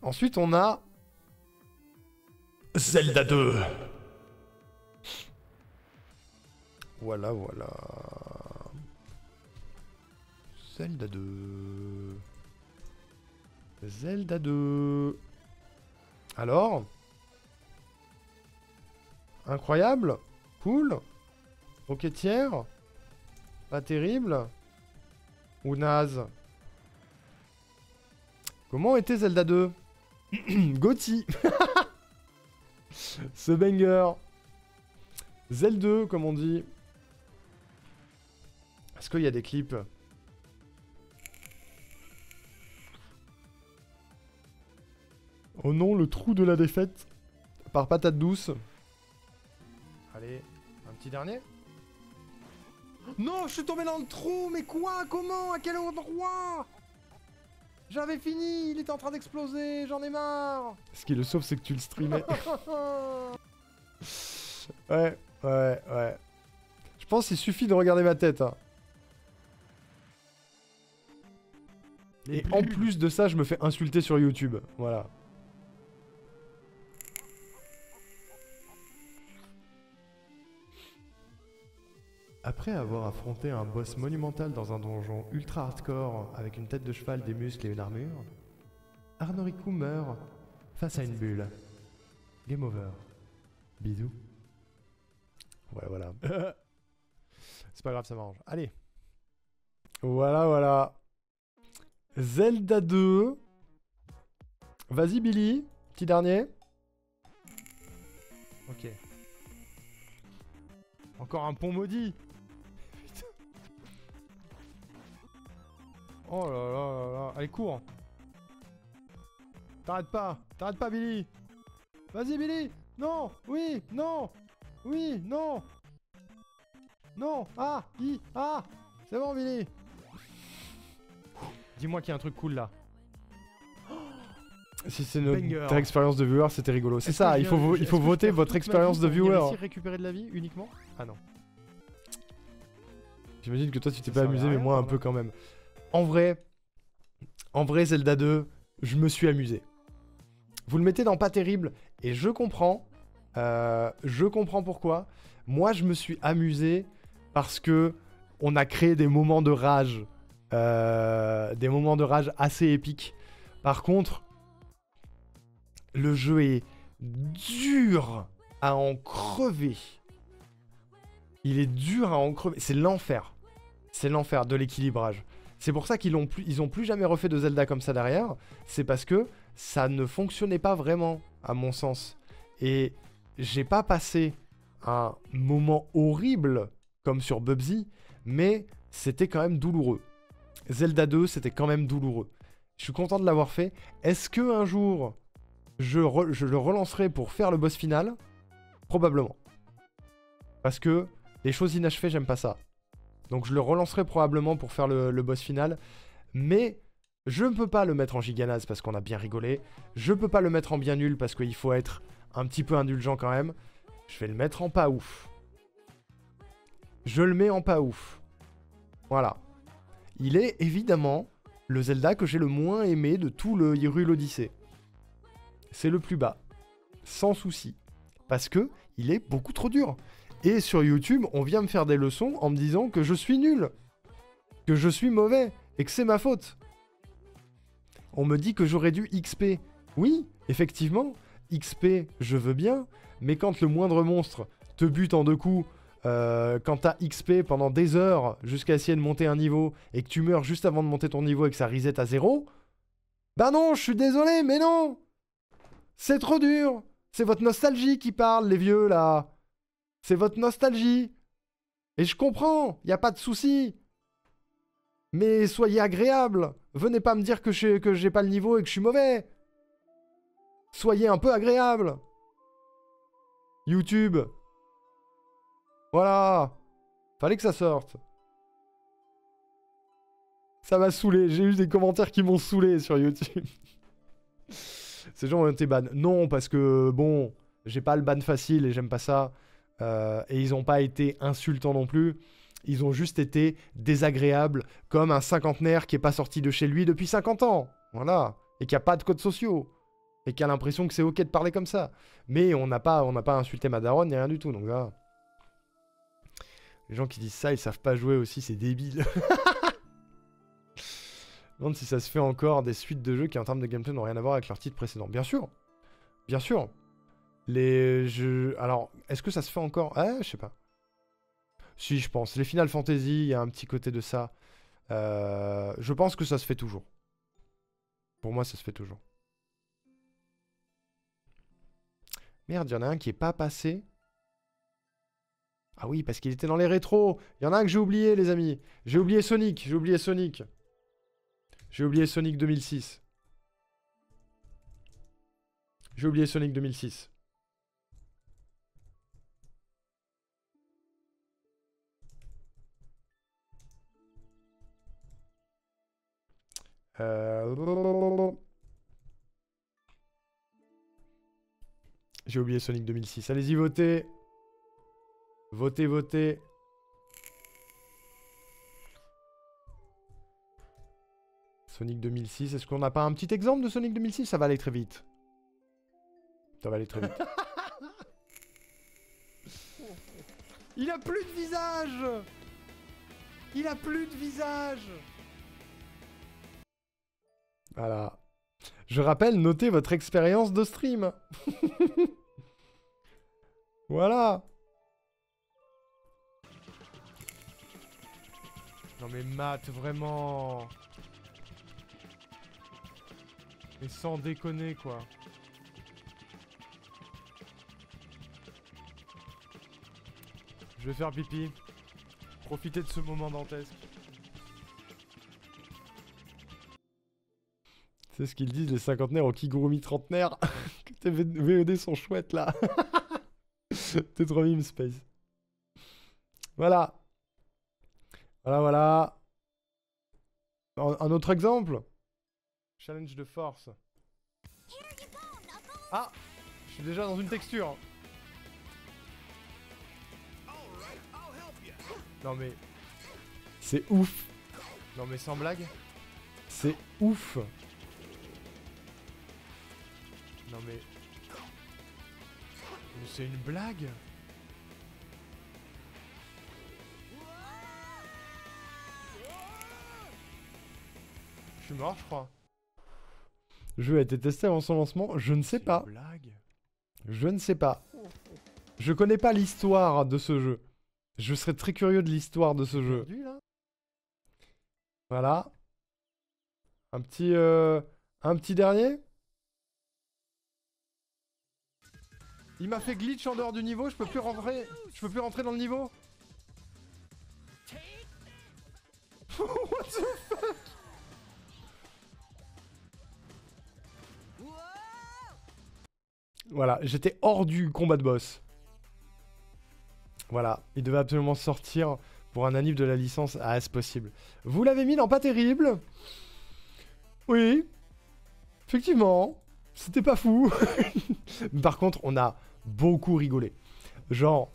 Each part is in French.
Ensuite, on a... Zelda 2. Voilà, voilà. Zelda 2. Zelda 2. Alors? Incroyable? Cool? Roquetière? Pas terrible? Ou naze? Comment était Zelda 2? Gotti. Ce banger. Zelda 2, comme on dit. Est-ce qu'il y a des clips? Oh non, le trou de la défaite. Par patate douce. Allez, un petit dernier. Non, je suis tombé dans le trou. Mais quoi? Comment? À quel endroit? J'avais fini, il était en train d'exploser, j'en ai marre. Ce qui le sauve, c'est que tu le streamais. Ouais. Je pense qu'il suffit de regarder ma tête. Hein. Et en plus de ça, je me fais insulter sur YouTube. Voilà. Après avoir affronté un boss monumental dans un donjon ultra hardcore avec une tête de cheval, des muscles et une armure, Arnoriku meurt face à une bulle. Game over. Bisous. Ouais, voilà. C'est pas grave, ça m'arrange. Allez. Voilà, voilà. Zelda 2. Vas-y, Billy. Petit dernier. Ok. Encore un pont maudit. Oh là là là là. Allez, cours. T'arrêtes pas, Billy. Vas-y, Billy. Non. Oui. Non. Oui. Non. Non. Ah. Ah. C'est bon, Billy. Dis-moi qu'il y a un truc cool là. Si c'est notre expérience de viewer, c'était rigolo. C'est ça, il faut voter votre expérience de viewer. Récupérer de la vie uniquement? Ah non. J'imagine que toi tu t'es pas amusé, mais moi un peu quand même. En vrai, Zelda 2, je me suis amusé. Vous le mettez dans pas terrible, et je comprends. Je comprends pourquoi. Moi, je me suis amusé parce que on a créé des moments de rage. Des moments de rage assez épiques. Par contre, le jeu est dur à en crever. Il est dur à en crever. C'est l'enfer. C'est l'enfer de l'équilibrage. C'est pour ça qu'ils ont plus jamais refait de Zelda comme ça derrière. C'est parce que ça ne fonctionnait pas vraiment, à mon sens. Et j'ai pas passé un moment horrible comme sur Bubsy, mais c'était quand même douloureux. Zelda 2, c'était quand même douloureux. Je suis content de l'avoir fait. Est-ce que un jour, je le relancerai pour faire le boss final? Probablement. Parce que les choses inachevées, j'aime pas ça. Donc je le relancerai probablement pour faire le boss final. Mais je ne peux pas le mettre en giganase parce qu'on a bien rigolé. Je peux pas le mettre en bien nul parce qu'il faut être un petit peu indulgent quand même. Je vais le mettre en pas ouf. Je le mets en pas ouf. Voilà. Il est évidemment le Zelda que j'ai le moins aimé de tout le Hyrule Odyssey. C'est le plus bas. Sans souci. Parce que il est beaucoup trop dur. Et sur YouTube, on vient me faire des leçons en me disant que je suis nul. Que je suis mauvais. Et que c'est ma faute. On me dit que j'aurais dû XP. Oui, effectivement. XP, je veux bien. Mais quand le moindre monstre te bute en 2 coups... quand t'as XP pendant des heures jusqu'à essayer de monter un niveau et que tu meurs juste avant de monter ton niveau et que ça reset à 0, bah non, je suis désolé, mais non. C'est trop dur. C'est votre nostalgie qui parle, les vieux, là. C'est votre nostalgie. Et je comprends, y a pas de souci. Mais soyez agréable. Venez pas me dire que j'ai pas le niveau et que je suis mauvais. Soyez un peu agréable. YouTube. Voilà. Fallait que ça sorte. Ça m'a saoulé. J'ai eu des commentaires qui m'ont saoulé sur YouTube. Ces gens ont été ban. Non, parce que, bon, j'ai pas le ban facile et j'aime pas ça. Et ils ont pas été insultants non plus. Ils ont juste été désagréables, comme un cinquantenaire qui est pas sorti de chez lui depuis 50 ans. Voilà. Et qui a pas de codes sociaux. Et qui a l'impression que c'est ok de parler comme ça. Mais on n'a pas insulté ma daronne ni rien du tout, donc là... Les gens qui disent ça, ils savent pas jouer aussi, c'est débile. Je me demande si ça se fait encore des suites de jeux qui en termes de gameplay n'ont rien à voir avec leur titre précédent. Bien sûr. Bien sûr. Les jeux... Alors, est-ce que ça se fait encore? Ah, je sais pas. Si, je pense. Les Final Fantasy, il y a un petit côté de ça. Je pense que ça se fait toujours. Pour moi, ça se fait toujours. Merde, il y en a un qui est pas passé. Ah oui, parce qu'il était dans les rétros. Il y en a un que j'ai oublié, les amis. J'ai oublié Sonic. J'ai oublié Sonic. J'ai oublié Sonic 2006. J'ai oublié Sonic 2006. J'ai oublié Sonic 2006. Allez-y, votez. Votez, votez. Sonic 2006. Est-ce qu'on n'a pas un petit exemple de Sonic 2006? Ça va aller très vite. Ça va aller très vite. Il a plus de visage. Il a plus de visage. Voilà. Je rappelle, notez votre expérience de stream. Voilà. Non mais Matt, vraiment. Mais sans déconner, quoi. Je vais faire pipi. Profitez de ce moment dantesque. C'est ce qu'ils disent les cinquantenaires aux Kigurumi trentenaires. Que tes VOD sont chouettes là. T'es trop mime Space. Voilà. Voilà, voilà. Un autre exemple. Challenge de force. Ah, je suis déjà dans une texture. Non mais... C'est ouf. Non mais sans blague. C'est ouf. Non mais... Mais c'est une blague. Je suis mort, je crois. Le jeu a été testé avant son lancement. Je ne sais pas. Blague. Je ne sais pas. Je connais pas l'histoire de ce jeu. Je serais très curieux de l'histoire de ce jeu. Voilà. Un petit dernier. Il m'a fait glitch en dehors du niveau. Je peux plus rentrer. Je peux plus rentrer dans le niveau. What the fuck? Voilà, j'étais hors du combat de boss. Voilà, il devait absolument sortir pour un anniv de la licence. Ah, est-ce possible? Vous l'avez mis dans Pas Terrible? Oui. Effectivement. C'était pas fou. Par contre, on a beaucoup rigolé. Genre,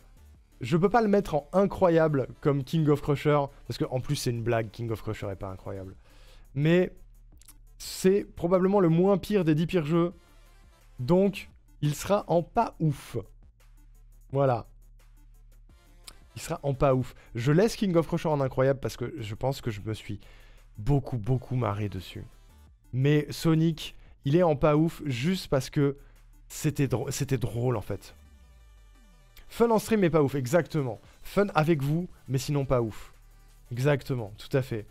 je peux pas le mettre en incroyable comme King of Crusher, parce qu'en plus c'est une blague, King of Crusher est pas incroyable. Mais c'est probablement le moins pire des 10 pires jeux. Donc, il sera en pas ouf. Voilà. Il sera en pas ouf. Je laisse King of Crusher en incroyable parce que je pense que je me suis beaucoup marré dessus. Mais Sonic, il est en pas ouf juste parce que c'était drôle en fait. Fun en stream mais pas ouf, exactement. Fun avec vous, mais sinon pas ouf. Exactement, tout à fait.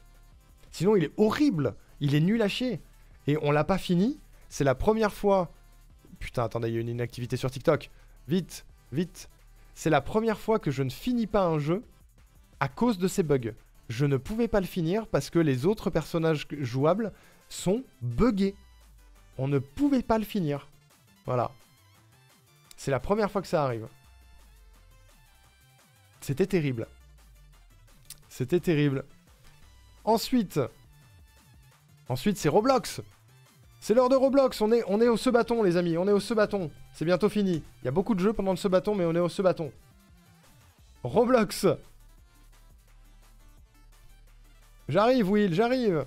Sinon il est horrible, il est nul à chier. Et on l'a pas fini, c'est la première fois... Putain, attendez, il y a une inactivité sur TikTok. Vite, vite. C'est la première fois que je ne finis pas un jeu à cause de ces bugs. Je ne pouvais pas le finir parce que les autres personnages jouables sont buggés. On ne pouvait pas le finir. Voilà. C'est la première fois que ça arrive. C'était terrible. C'était terrible. Ensuite, c'est Roblox. C'est l'heure de Roblox. On est au se bâton, les amis. On est au se bâton. C'est bientôt fini. Il y a beaucoup de jeux pendant le se bâton, mais on est au se bâton. Roblox. J'arrive, Will, j'arrive.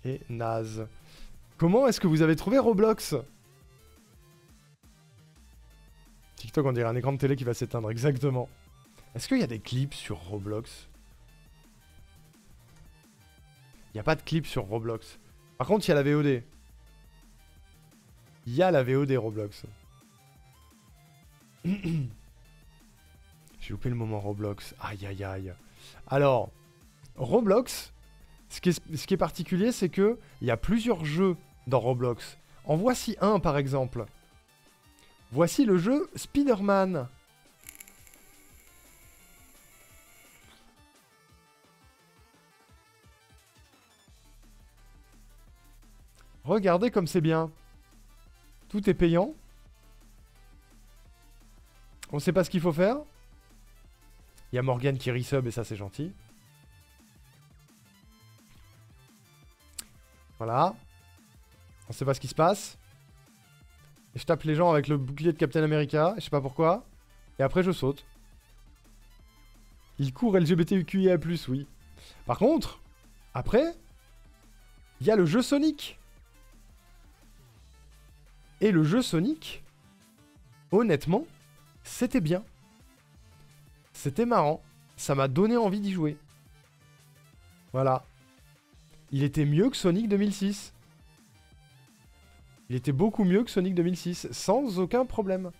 Et naze. Comment est-ce que vous avez trouvé Roblox? TikTok, on dirait un écran de télé qui va s'éteindre, exactement. Est-ce qu'il y a des clips sur Roblox? Il n'y a pas de clips sur Roblox. Par contre, il y a la VOD. Il y a la VOD Roblox. J'ai loupé le moment Roblox. Aïe, aïe, aïe. Alors, Roblox, ce qui est particulier, c'est que il y a plusieurs jeux dans Roblox. En voici un, par exemple. Voici le jeu Spider-Man. Regardez comme c'est bien. Tout est payant. On sait pas ce qu'il faut faire. Il y a Morgane qui resub et ça c'est gentil. Voilà. On sait pas ce qui se passe. Et je tape les gens avec le bouclier de Captain America. Je sais pas pourquoi. Et après je saute. Il court LGBTQIA+, oui. Par contre, après, il y a le jeu Sonic. Et le jeu Sonic, honnêtement, c'était bien. C'était marrant. Ça m'a donné envie d'y jouer. Voilà. Il était mieux que Sonic 2006. Il était beaucoup mieux que Sonic 2006, sans aucun problème.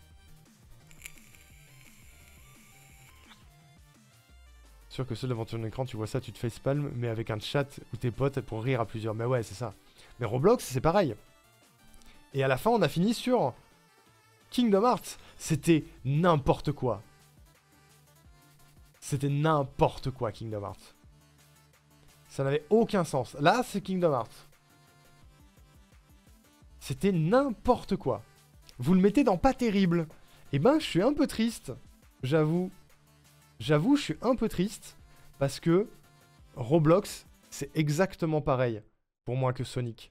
Sûr que seul devant ton écran, tu vois ça, tu te facepalm, mais avec un chat ou tes potes pour rire à plusieurs. Mais ouais, c'est ça. Mais Roblox, c'est pareil. Et à la fin, on a fini sur Kingdom Hearts. C'était n'importe quoi. C'était n'importe quoi, Kingdom Hearts. Ça n'avait aucun sens. Là, c'est Kingdom Hearts. C'était n'importe quoi. Vous le mettez dans pas terrible. Eh ben, je suis un peu triste. J'avoue. J'avoue, je suis un peu triste. Parce que Roblox, c'est exactement pareil pour moi que Sonic.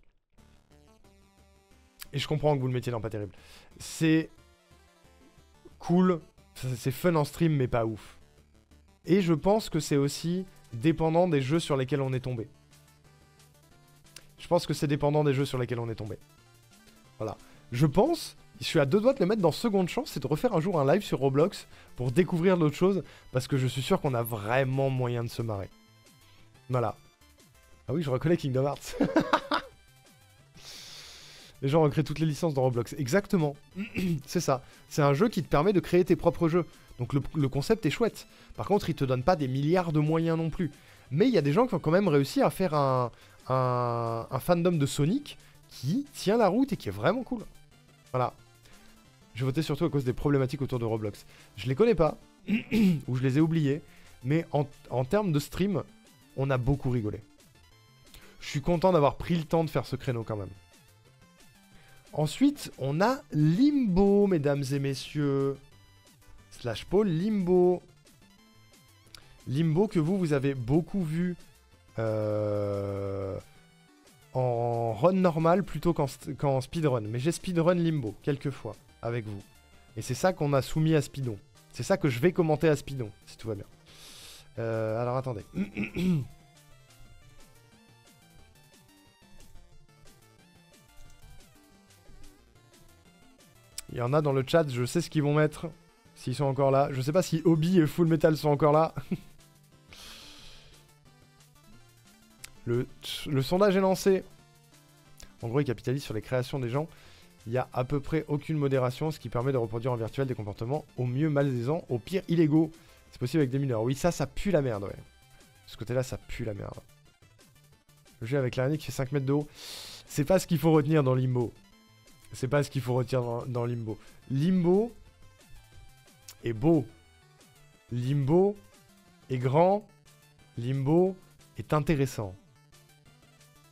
Et je comprends que vous le mettiez dans pas terrible. C'est cool. C'est fun en stream, mais pas ouf. Et je pense que c'est aussi dépendant des jeux sur lesquels on est tombé. Je pense que c'est dépendant des jeux sur lesquels on est tombé. Voilà. Je pense, je suis à deux doigts de le mettre dans seconde chance, c'est de refaire un jour un live sur Roblox pour découvrir d'autres choses, parce que je suis sûr qu'on a vraiment moyen de se marrer. Voilà. Ah oui, je reconnais Kingdom Hearts. Les gens recréent toutes les licences dans Roblox. Exactement. C'est ça. C'est un jeu qui te permet de créer tes propres jeux. Donc le concept est chouette. Par contre, il te donne pas des milliards de moyens non plus. Mais il y a des gens qui ont quand même réussi à faire un fandom de Sonic qui tient la route et qui est vraiment cool. Voilà. J'ai voté surtout à cause des problématiques autour de Roblox. Je les connais pas, ou je les ai oubliés, mais en termes de stream, on a beaucoup rigolé. Je suis content d'avoir pris le temps de faire ce créneau quand même. Ensuite, on a Limbo, mesdames et messieurs. Slash Paul, Limbo. Limbo que vous avez beaucoup vu en run normal plutôt qu'en speedrun. Mais j'ai speedrun Limbo quelques fois avec vous. Et c'est ça qu'on a soumis à Speedon. C'est ça que je vais commenter à Speedon, si tout va bien. Alors attendez. Il y en a dans le chat, je sais ce qu'ils vont mettre. S'ils sont encore là. Je sais pas si Obi et Full Metal sont encore là. Le sondage est lancé. En gros, il capitalise sur les créations des gens. Il y a à peu près aucune modération, ce qui permet de reproduire en virtuel des comportements au mieux malaisants, au pire illégaux. C'est possible avec des mineurs. Oui, ça pue la merde, ouais. De ce côté-là, ça pue la merde. Le jeu avec l'araignée qui fait 5 mètres de haut. C'est pas ce qu'il faut retenir dans Limbo. C'est pas ce qu'il faut retenir dans Limbo. Limbo est beau. Limbo est grand. Limbo est intéressant.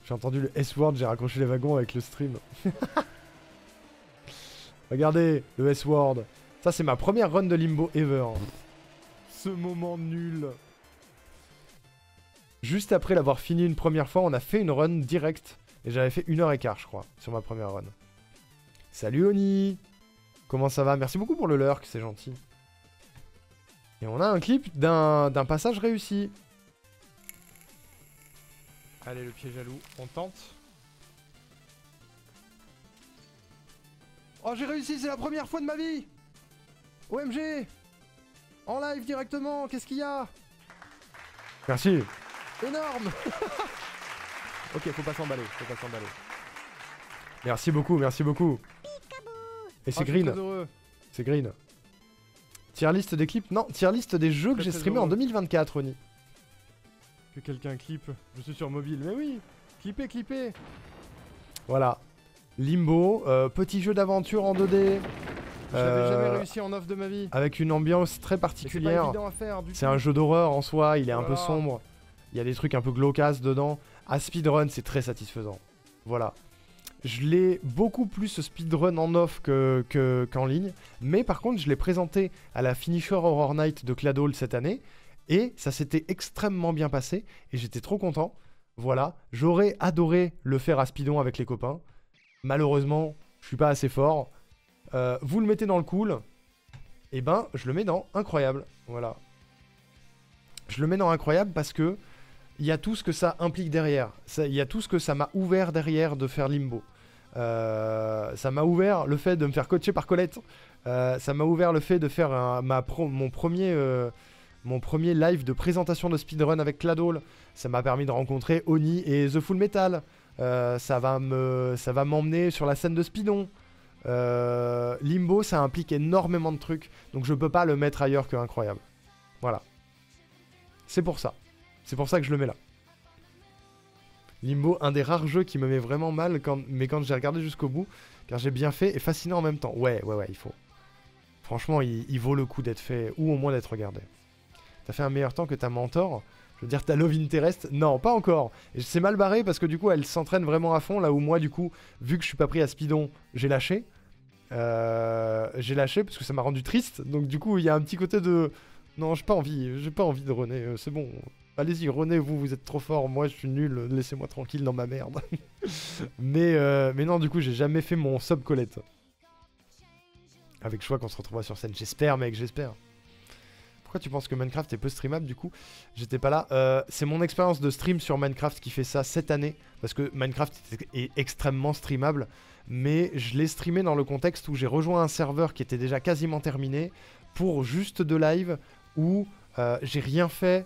J'ai entendu le S-word, j'ai raccroché les wagons avec le stream. Regardez, le S-word. Ça, c'est ma première run de Limbo ever. Ce moment nul. Juste après l'avoir fini une première fois, on a fait une run directe. Et j'avais fait 1h15, je crois, sur ma première run. Salut Oni. Comment ça va? Merci beaucoup pour le lurk, c'est gentil. Et on a un clip d'un passage réussi. Allez, le piège à loup, on tente. Oh, j'ai réussi, c'est la première fois de ma vie. OMG. En live directement, qu'est-ce qu'il y a? Merci. Énorme. Ok, faut pas s'emballer, faut pas s'emballer. Merci beaucoup, merci beaucoup. Et c'est green. C'est green. Tier list des clips? Non, tier list des jeux que j'ai streamé en 2024, Ronnie. Que quelqu'un clip. Je suis sur mobile, mais oui. Clippez, clippez. Voilà. Limbo, petit jeu d'aventure en 2D. J'avais jamais réussi en off de ma vie. Avec une ambiance très particulière. C'est pas évident à faire du tout. C'est un jeu d'horreur en soi, il est un peu sombre. Il y a des trucs un peu glauques dedans. À speedrun, c'est très satisfaisant. Voilà. Je l'ai beaucoup plus speedrun en off qu'en ligne. Mais par contre, je l'ai présenté à la Finisher Horror Night de Cladol cette année. Et ça s'était extrêmement bien passé. Et j'étais trop content. Voilà. J'aurais adoré le faire à speedon avec les copains. Malheureusement, je suis pas assez fort. Vous le mettez dans le cool. Et ben, je le mets dans incroyable. Voilà. Je le mets dans incroyable parce que il y a tout ce que ça implique derrière. Il y a tout ce que ça m'a ouvert derrière de faire Limbo. Ça m'a ouvert le fait de me faire coacher par Colette. Ça m'a ouvert le fait de faire mon premier live de présentation de speedrun avec Cladol. Ça m'a permis de rencontrer Oni et The Full Metal. Ça va m'emmener sur la scène de Speedon. Limbo, ça implique énormément de trucs. Donc je peux pas le mettre ailleurs que incroyable. Voilà. C'est pour ça. C'est pour ça que je le mets là. Limbo, un des rares jeux qui me met vraiment mal, mais quand j'ai regardé jusqu'au bout, car j'ai bien fait et fascinant en même temps. Ouais, il faut. Franchement, il vaut le coup d'être fait, ou au moins d'être regardé. T'as fait un meilleur temps que ta mentor? Je veux dire, ta love interest? Non, pas encore. Et c'est mal barré parce que du coup, elle s'entraîne vraiment à fond, là où moi, du coup, vu que je suis pas pris à speedon, j'ai lâché. J'ai lâché parce que ça m'a rendu triste. Donc du coup, il y a un petit côté de... Non, j'ai pas envie de René, c'est bon. Allez-y, René, vous êtes trop fort, moi je suis nul, laissez-moi tranquille dans ma merde. mais non, du coup, j'ai jamais fait mon sub Colette. Avec choix qu'on se retrouvera sur scène. J'espère, mec, j'espère. Pourquoi tu penses que Minecraft est peu streamable du coup? J'étais pas là. C'est mon expérience de stream sur Minecraft qui fait ça cette année. Parce que Minecraft est extrêmement streamable. Mais je l'ai streamé dans le contexte où j'ai rejoint un serveur qui était déjà quasiment terminé. Pour juste de live où j'ai rien fait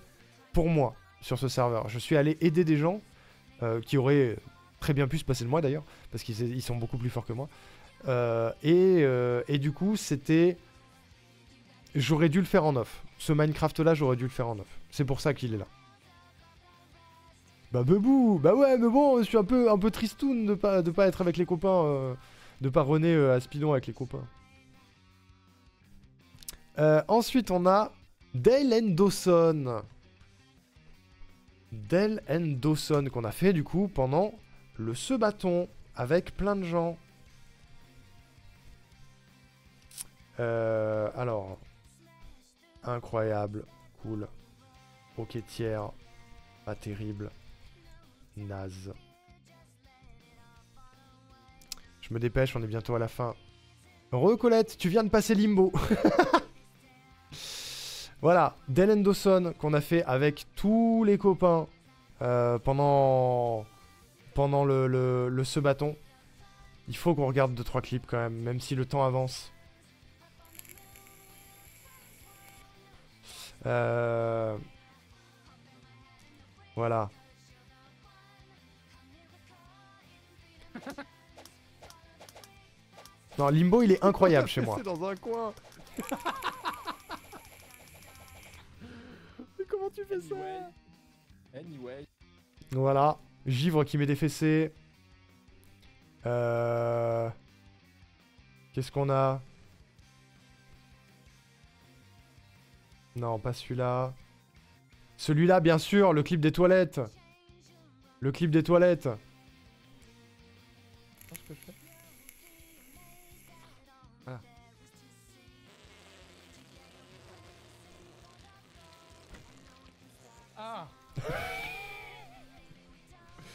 pour moi sur ce serveur. Je suis allé aider des gens qui auraient très bien pu se passer de moi d'ailleurs. Parce qu'ils sont beaucoup plus forts que moi. Et du coup, c'était... J'aurais dû le faire en off. Ce Minecraft-là, j'aurais dû le faire en off. C'est pour ça qu'il est là. Bah Bebou, bah ouais, mais bon, je suis un peu tristoun de pas être avec les copains, de pas runner à Speedon avec les copains. Ensuite, on a Dale and Dawson. Dale and Dawson, qu'on a fait du coup pendant le Ce Bâton, avec plein de gens. Alors... Incroyable, cool. Ok, tiers. Pas terrible. Naze. Je me dépêche, on est bientôt à la fin. Recolette, tu viens de passer Limbo. Voilà, Dale and Dawson qu'on a fait avec tous les copains pendant le Ce Bâton. Il faut qu'on regarde 2-3 clips quand même si le temps avance. Voilà. Non, Limbo, il est incroyable chez moi. C'est dans un coin. Mais comment tu fais ça? Anyway. Voilà. Givre qui met des fessées. Qu'est-ce qu'on a? Non, pas celui-là. Celui-là, bien sûr, le clip des toilettes. Le clip des toilettes. Ce que je fais. Voilà. Ah.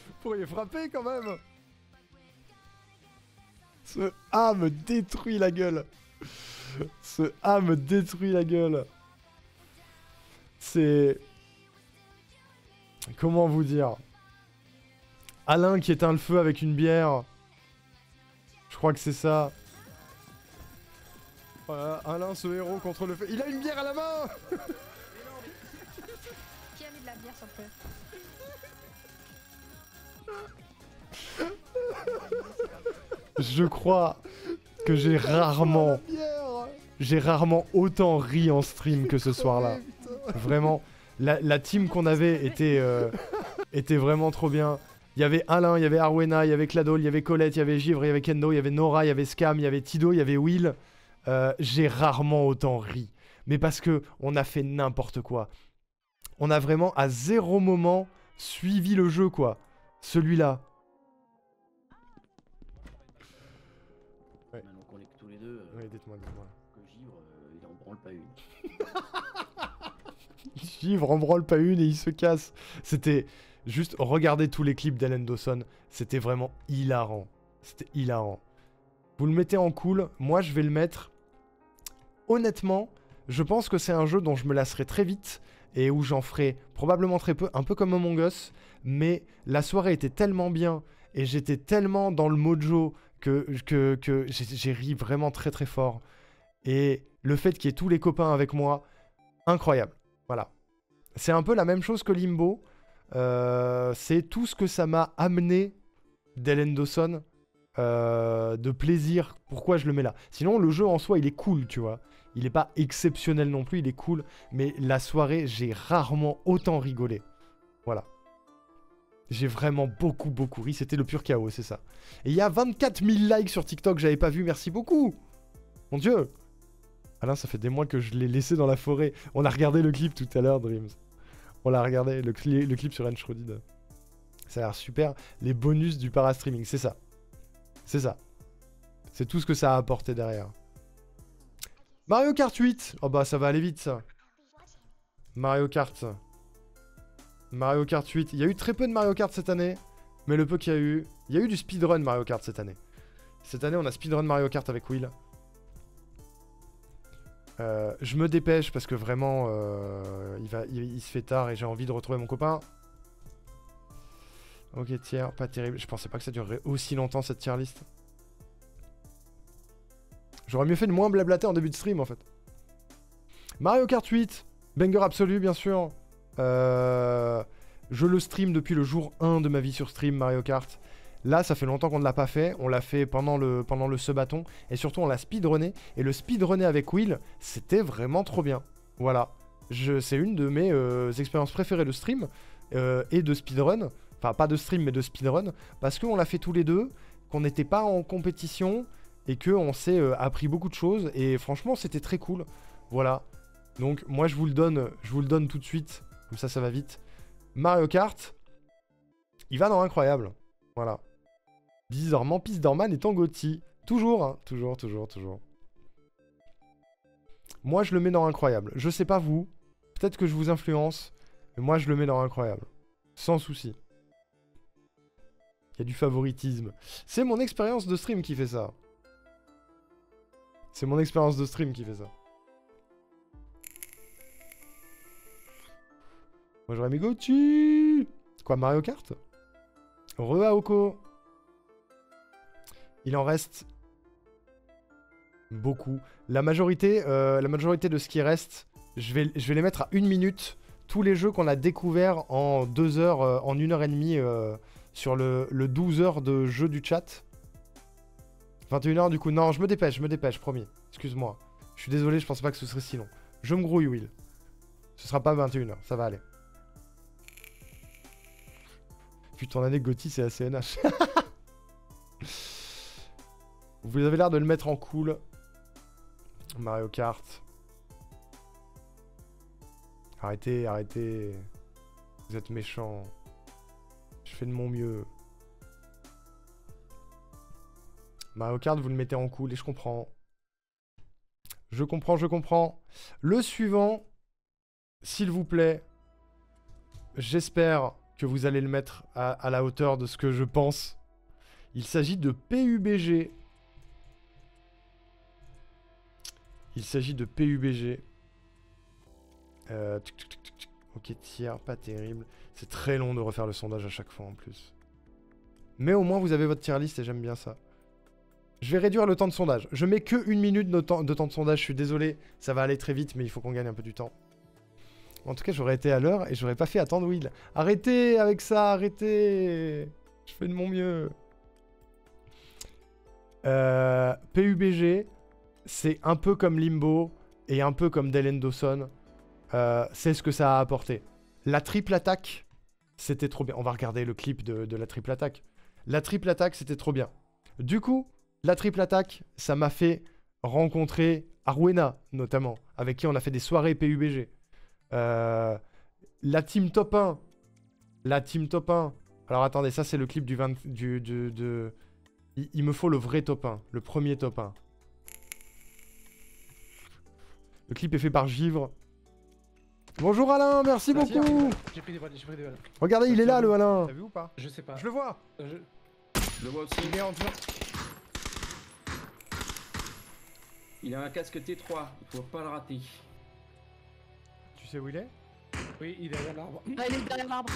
Vous pourriez frapper quand même. Ce A me détruit la gueule. Ce A me détruit la gueule. C'est... Comment vous dire? Alain qui éteint le feu avec une bière. Je crois que c'est ça. Voilà, Alain, ce héros contre le feu. Il a une bière à la main. Qui a mis de la bière sur le feu? Je crois que j'ai rarement autant ri en stream que ce soir-là. Vraiment, la team qu'on avait était vraiment trop bien. Il y avait Alain, il y avait Arwena, il y avait Cladol, il y avait Colette, il y avait Givre, il y avait Kendo, il y avait Nora, il y avait Scam, il y avait Tido, il y avait Will. J'ai rarement autant ri. Mais parce que on a fait n'importe quoi. On a vraiment à zéro moment suivi le jeu, quoi. Celui-là. Ouais. Maintenant qu'on est que tous les deux, Oui, dites-moi. que Givre, il en branle pas une. Givre en branle pas une et il se casse. C'était juste, regardez tous les clips d'Ellen Dawson. C'était vraiment hilarant. C'était hilarant. Vous le mettez en cool. Moi, je vais le mettre. Honnêtement, je pense que c'est un jeu dont je me lasserai très vite et où j'en ferai probablement très peu, un peu comme Among Us. Mais la soirée était tellement bien et j'étais tellement dans le mojo que j'ai ri vraiment très très fort. Et le fait qu'il y ait tous les copains avec moi, incroyable. Voilà. C'est un peu la même chose que Limbo. C'est tout ce que ça m'a amené d'Ellen Dawson. De plaisir. Pourquoi je le mets là? Sinon, le jeu en soi, il est cool, tu vois. Il est pas exceptionnel non plus, il est cool. Mais la soirée, j'ai rarement autant rigolé. Voilà. J'ai vraiment beaucoup ri. C'était le pur chaos, c'est ça. Et il y a 24 000 likes sur TikTok, j'avais pas vu. Merci beaucoup. Mon Dieu. Alain, ça fait des mois que je l'ai laissé dans la forêt. On a regardé le clip tout à l'heure, Dreams. On l'a regardé, le clip sur Enshrouded. Ça a l'air super. Les bonus du parastreaming, c'est ça. C'est ça. C'est tout ce que ça a apporté derrière. Mario Kart 8. Oh bah ça va aller vite ça. Mario Kart. Mario Kart 8. Il y a eu très peu de Mario Kart cette année. Mais le peu qu'il y a eu... Il y a eu du speedrun Mario Kart cette année. Cette année on a speedrun Mario Kart avec Will. Je me dépêche parce que vraiment il se fait tard et j'ai envie de retrouver mon copain. Ok, tiers, pas terrible. Je pensais pas que ça durerait aussi longtemps cette tier list. J'aurais mieux fait de moins blablater en début de stream en fait. Mario Kart 8, banger absolu bien sûr. Je le stream depuis le jour 1 de ma vie sur stream Mario Kart. Là, ça fait longtemps qu'on ne l'a pas fait. On l'a fait pendant le subathon. Et surtout, on l'a speedrunné. Et le speedrunné avec Will, c'était vraiment trop bien. Voilà. C'est une de mes expériences préférées de stream et de speedrun. Enfin, pas de stream, mais de speedrun. Parce qu'on l'a fait tous les deux, qu'on n'était pas en compétition et qu'on s'est appris beaucoup de choses. Et franchement, c'était très cool. Voilà. Donc, moi, je vous le donne tout de suite. Comme ça va vite. Mario Kart, il va dans Incroyable. Voilà. Bizarrement, Pisdorman est en GOTY. Toujours, hein. Toujours. Moi, je le mets dans Incroyable. Je sais pas vous. Peut-être que je vous influence. Mais moi, je le mets dans Incroyable. Sans souci. Il y a du favoritisme. C'est mon expérience de stream qui fait ça. C'est mon expérience de stream qui fait ça. Moi, j'aurais mis GOTY. Quoi, Mario Kart? Re-Aoko. Il en reste beaucoup. La majorité de ce qui reste, je vais les mettre à 1 minute. Tous les jeux qu'on a découverts en 2 heures, en 1 heure et demie sur le 12 heures de jeu du chat. 21 h du coup. Non, je me dépêche, promis. Excuse-moi. Je suis désolé, je pensais pas que ce serait si long. Je me grouille, Will. Ce sera pas 21 h, ça va aller. Putain, l'année GOTY, c'est la CNH. Vous avez l'air de le mettre en cool. Mario Kart. Arrêtez. Vous êtes méchants. Je fais de mon mieux. Mario Kart, vous le mettez en cool et je comprends. Je comprends. Le suivant, s'il vous plaît. J'espère que vous allez le mettre à la hauteur de ce que je pense. Il s'agit de PUBG. Ok, tiers, pas terrible. C'est très long de refaire le sondage à chaque fois en plus. Mais au moins, vous avez votre tier list et j'aime bien ça. Je vais réduire le temps de sondage. Je mets que 1 minute de temps de sondage. Je suis désolé, ça va aller très vite, mais il faut qu'on gagne un peu du temps. En tout cas, j'aurais été à l'heure et j'aurais pas fait attendre Will. Arrêtez avec ça, arrêtez. Je fais de mon mieux. PUBG, c'est un peu comme Limbo et un peu comme Dylan Dawson. C'est ce que ça a apporté. La triple attaque, c'était trop bien. On va regarder le clip de la triple attaque. La triple attaque, c'était trop bien. Du coup, la triple attaque, ça m'a fait rencontrer Arwena, notamment, avec qui on a fait des soirées PUBG. La team top 1. La team top 1. Alors attendez, ça c'est le clip du 20... Il me faut le vrai top 1. Le premier top 1. Le clip est fait par Givre. Bonjour Alain, merci beaucoup. J'ai pris des balles, j'ai pris des balles. Regardez, il est là le Alain. T'as vu ou pas? Je sais pas. Je le vois. Je le vois aussi. Il est en train. Il a un casque T3, il faut pas le rater. Tu sais où il est? Oui, il est derrière l'arbre. Ah, il est derrière l'arbre.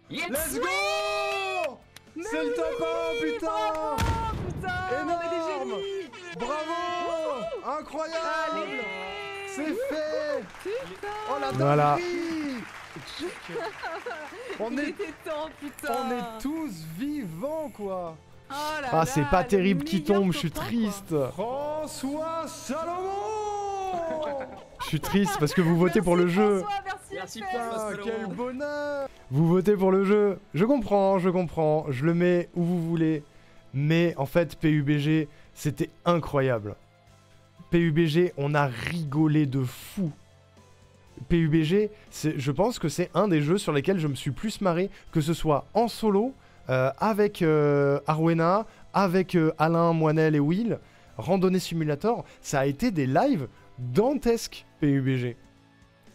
Yes. Let's go. C'est le top 1, putain. Putain, Énorme. on est des génies. Bravo. Incroyable. Allez. C'est fait. Putain. Oh la Voilà. dinguerie. On Il est, était temps, putain. on est tous vivants quoi. Oh là Ah, là, c'est pas le terrible qui meilleur tombe, je suis top un, triste. quoi. François Salomon. Je suis triste parce que vous votez pour le jeu. François, merci, Merci, FF. François. Ah, Salomon. quel bonheur. Vous votez pour le jeu. Je comprends, je comprends. Je le mets où vous voulez. Mais en fait, PUBG, c'était incroyable. PUBG, on a rigolé de fou. PUBG, je pense que c'est un des jeux sur lesquels je me suis plus marré, que ce soit en solo, avec Arwena, avec Alain, Moinel et Will. Randonnée Simulator, ça a été des lives dantesques PUBG.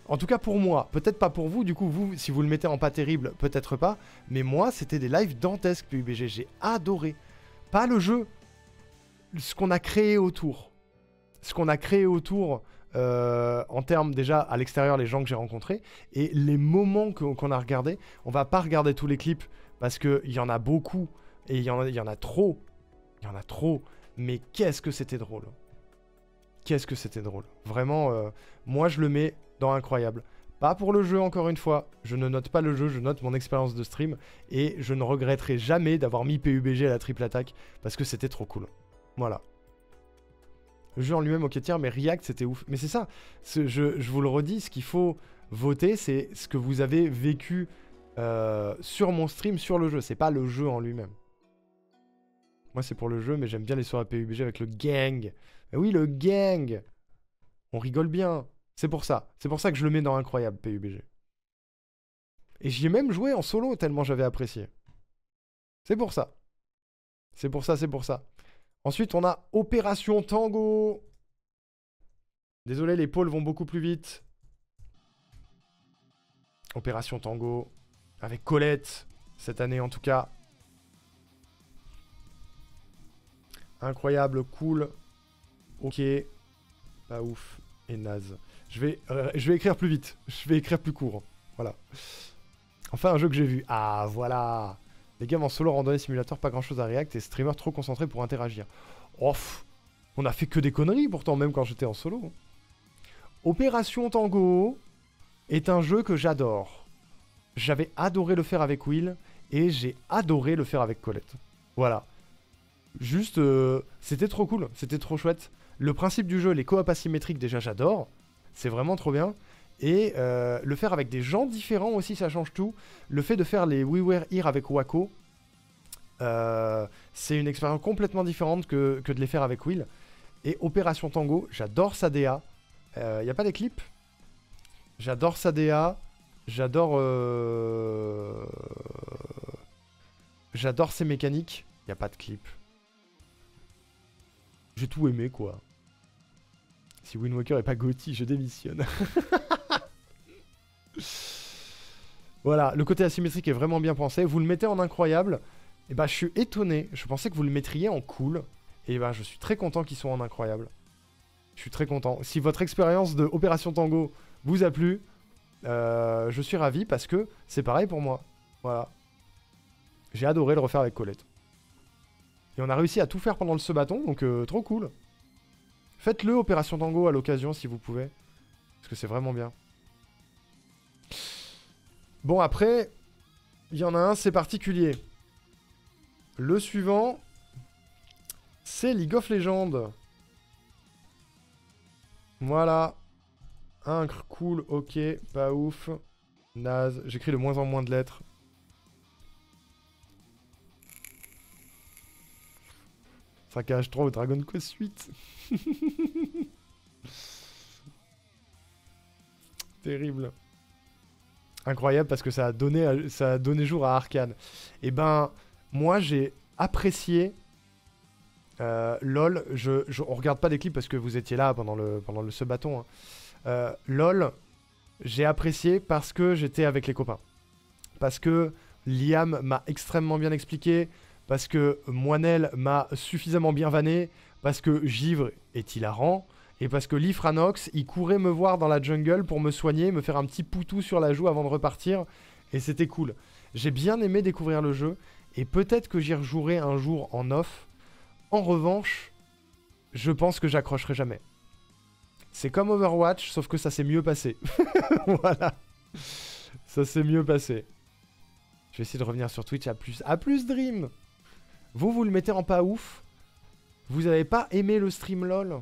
En tout cas pour moi, peut-être pas pour vous, du coup vous, si vous le mettez en pas terrible, peut-être pas, mais moi c'était des lives dantesques PUBG, j'ai adoré. Pas le jeu, ce qu'on a créé autour. Ce qu'on a créé autour en termes déjà à l'extérieur, les gens que j'ai rencontrés, et les moments qu'on a regardés. On va pas regarder tous les clips, parce qu'il y en a beaucoup, et il y en a trop. Il y en a trop, mais qu'est-ce que c'était drôle. Qu'est-ce que c'était drôle. Vraiment, moi je le mets dans incroyable. Pas pour le jeu encore une fois, je ne note pas le jeu, je note mon expérience de stream, et je ne regretterai jamais d'avoir mis PUBG à la triple attaque, parce que c'était trop cool. Voilà. Le jeu en lui-même, ok tiens, mais React c'était ouf. Mais c'est ça, je vous le redis, ce qu'il faut voter, c'est ce que vous avez vécu sur mon stream, sur le jeu, c'est pas le jeu en lui-même. Moi c'est pour le jeu, mais j'aime bien les soirées PUBG avec le gang. Mais oui, le gang. On rigole bien. C'est pour ça que je le mets dans incroyable PUBG. Et j'y ai même joué en solo tellement j'avais apprécié. C'est pour ça. C'est pour ça. Ensuite, on a Opération Tango. Désolé, les pôles vont beaucoup plus vite. Opération Tango. Avec Colette, cette année en tout cas. Incroyable, cool. Ok. Pas ouf. Et naze. Je vais écrire plus vite. Je vais écrire plus court. Voilà. Enfin, un jeu que j'ai vu. Ah, voilà. Les games en solo randonnée simulateur, pas grand chose à React et streamer trop concentré pour interagir. Off, on a fait que des conneries pourtant, même quand j'étais en solo. Opération Tango est un jeu que j'adore. J'avais adoré le faire avec Will et j'ai adoré le faire avec Colette. Voilà. Juste, c'était trop cool, c'était trop chouette. Le principe du jeu, les coops asymétriques, déjà j'adore. C'est vraiment trop bien. Et le faire avec des gens différents aussi, ça change tout. Le fait de faire les We Were Here avec Wako, c'est une expérience complètement différente que de les faire avec Will. Et Opération Tango, j'adore sa DA. Y a pas des clips? J'adore sa DA. J'adore ses mécaniques. Y a pas de clip. J'ai tout aimé quoi. Si Wind Waker est pas Gotti, je démissionne. Voilà, le côté asymétrique est vraiment bien pensé. Vous le mettez en incroyable. Et bah je suis étonné. Je pensais que vous le mettriez en cool. Et bah je suis très content qu'ils soient en incroyable. Je suis très content. Si votre expérience de Opération Tango vous a plu, je suis ravi parce que c'est pareil pour moi. Voilà. J'ai adoré le refaire avec Colette. Et on a réussi à tout faire pendant le ce bâton, donc trop cool. Faites-le, Opération Tango, à l'occasion, si vous pouvez. Parce que c'est vraiment bien. Bon, après, il y en a un, c'est particulier. Le suivant, c'est League of Legends. Voilà. Incre, cool, ok, pas ouf. Naze. J'écris de moins en moins de lettres. Saccage 3 ou Dragon Quest 8. Terrible. Incroyable parce que ça a donné jour à Arcane. Et ben, moi j'ai apprécié LOL. On regarde pas des clips parce que vous étiez là pendant le ce bâton. Hein. LOL, j'ai apprécié parce que j'étais avec les copains. Parce que Liam m'a extrêmement bien expliqué. Parce que Moinel m'a suffisamment bien vanné. Parce que Givre est hilarant. Et parce que Lifranox, il courait me voir dans la jungle pour me soigner, me faire un petit poutou sur la joue avant de repartir. Et c'était cool. J'ai bien aimé découvrir le jeu. Et peut-être que j'y rejouerai un jour en off. En revanche, je pense que j'accrocherai jamais. C'est comme Overwatch, sauf que ça s'est mieux passé. Voilà. Ça s'est mieux passé. Je vais essayer de revenir sur Twitch à plus. À plus, Dream. Vous le mettez en pas ouf. Vous avez pas aimé le stream LOL?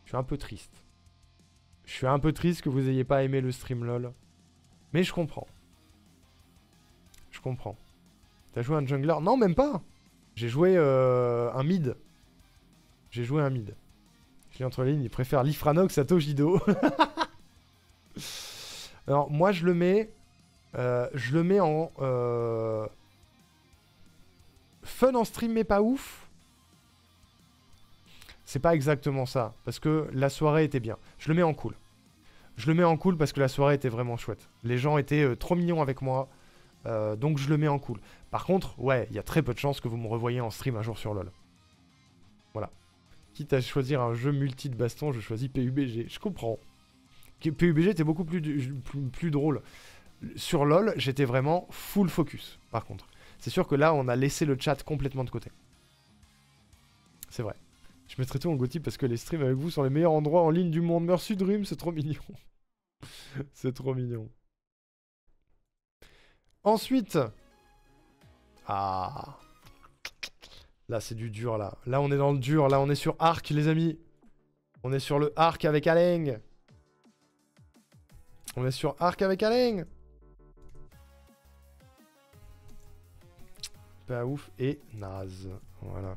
Je suis un peu triste. Je suis un peu triste que vous ayez pas aimé le stream LOL. Mais je comprends. Je comprends. T'as joué un jungler? Non, même pas. J'ai joué un mid. J'ai joué un mid. Je lis entre les lignes, il préfère Lifranox à Tojido. Alors, moi, je le mets en... fun en stream, mais pas ouf. C'est pas exactement ça, parce que la soirée était bien. Je le mets en cool. Je le mets en cool parce que la soirée était vraiment chouette. Les gens étaient trop mignons avec moi, donc je le mets en cool. Par contre, ouais, il y a très peu de chances que vous me revoyiez en stream un jour sur LoL. Voilà. Quitte à choisir un jeu multi de baston, je choisis PUBG. Je comprends. PUBG était beaucoup plus drôle. Sur LoL, j'étais vraiment full focus, par contre. C'est sûr que là, on a laissé le chat complètement de côté. C'est vrai. Je mettrai tout en GOTY parce que les streams avec vous sont les meilleurs endroits en ligne du monde. Merci Dream, c'est trop mignon. C'est trop mignon. Ensuite. Ah. Là, c'est du dur, là. Là, on est dans le dur. Là, on est sur Arc, les amis. On est sur le Arc avec Aleng. On est sur Arc avec Aleng. Pas ouf et naze. Voilà.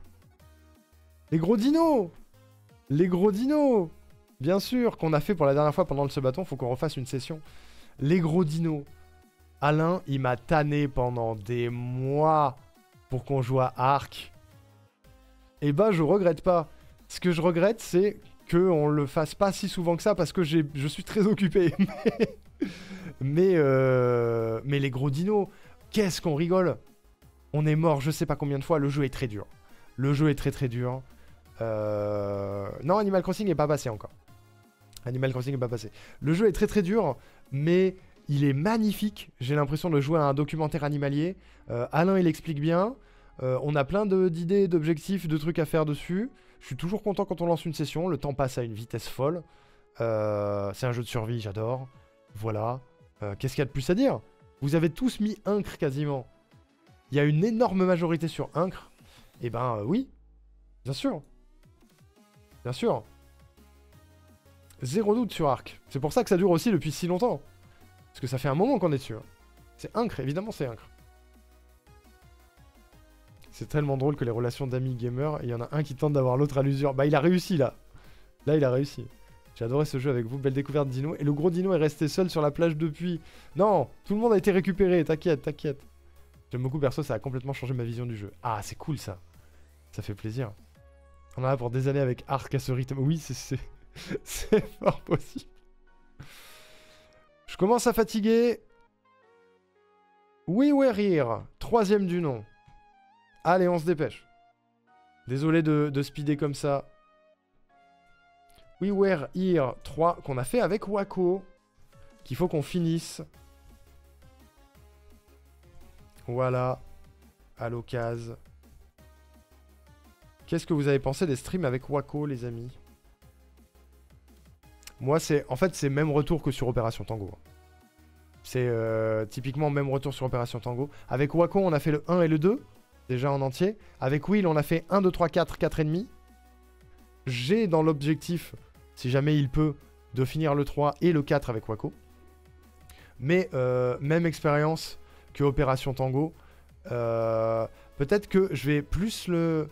Les gros dinos! Les gros dinos! Bien sûr, qu'on a fait pour la dernière fois pendant le ce bâton, faut qu'on refasse une session. Les gros dinos. Alain, il m'a tanné pendant des mois pour qu'on joue à Arc. Et bah, je regrette pas. Ce que je regrette, c'est qu'on le fasse pas si souvent que ça parce que je suis très occupé. mais les gros dinos, qu'est-ce qu'on rigole! On est mort je sais pas combien de fois, le jeu est très dur. Le jeu est très très dur. Non, Animal Crossing n'est pas passé encore. Animal Crossing n'est pas passé. Le jeu est très très dur, mais il est magnifique. J'ai l'impression de jouer à un documentaire animalier. Alain, il explique bien. On a plein d'idées, d'objectifs, de trucs à faire dessus. Je suis toujours content quand on lance une session. Le temps passe à une vitesse folle. C'est un jeu de survie, j'adore. Voilà. Qu'est-ce qu'il y a de plus à dire? Vous avez tous mis Incre quasiment. Il y a une énorme majorité sur Incre. Eh ben oui. Bien sûr. Bien sûr. Zéro doute sur Arc. C'est pour ça que ça dure aussi depuis si longtemps. Parce que ça fait un moment qu'on est dessus. C'est Incre, évidemment c'est Incre. C'est tellement drôle que les relations d'amis gamers, il y en a un qui tente d'avoir l'autre à l'usure. Bah il a réussi là. Là il a réussi. J'ai adoré ce jeu avec vous, belle découverte Dino. Et le gros Dino est resté seul sur la plage depuis. Non, tout le monde a été récupéré, t'inquiète, t'inquiète. J'aime beaucoup perso, ça a complètement changé ma vision du jeu. Ah c'est cool ça. Ça fait plaisir. On en a pour des années avec Arc à ce rythme. Oui, c'est fort possible. Je commence à fatiguer. We Were Here. 3ème du nom. Allez, on se dépêche. Désolé de speeder comme ça. We Were Here 3 qu'on a fait avec Wako. Qu'il faut qu'on finisse. Voilà. À l'occasion. Qu'est-ce que vous avez pensé des streams avec Wako, les amis? Moi, en fait, c'est même retour que sur Opération Tango. C'est typiquement même retour sur Opération Tango. Avec Wako, on a fait le 1 et le 2, déjà en entier. Avec Will, on a fait 1, 2, 3, 4, 4,5. J'ai dans l'objectif, si jamais il peut, de finir le 3 et le 4 avec Wako. Mais même expérience que Opération Tango. Peut-être que je vais plus le...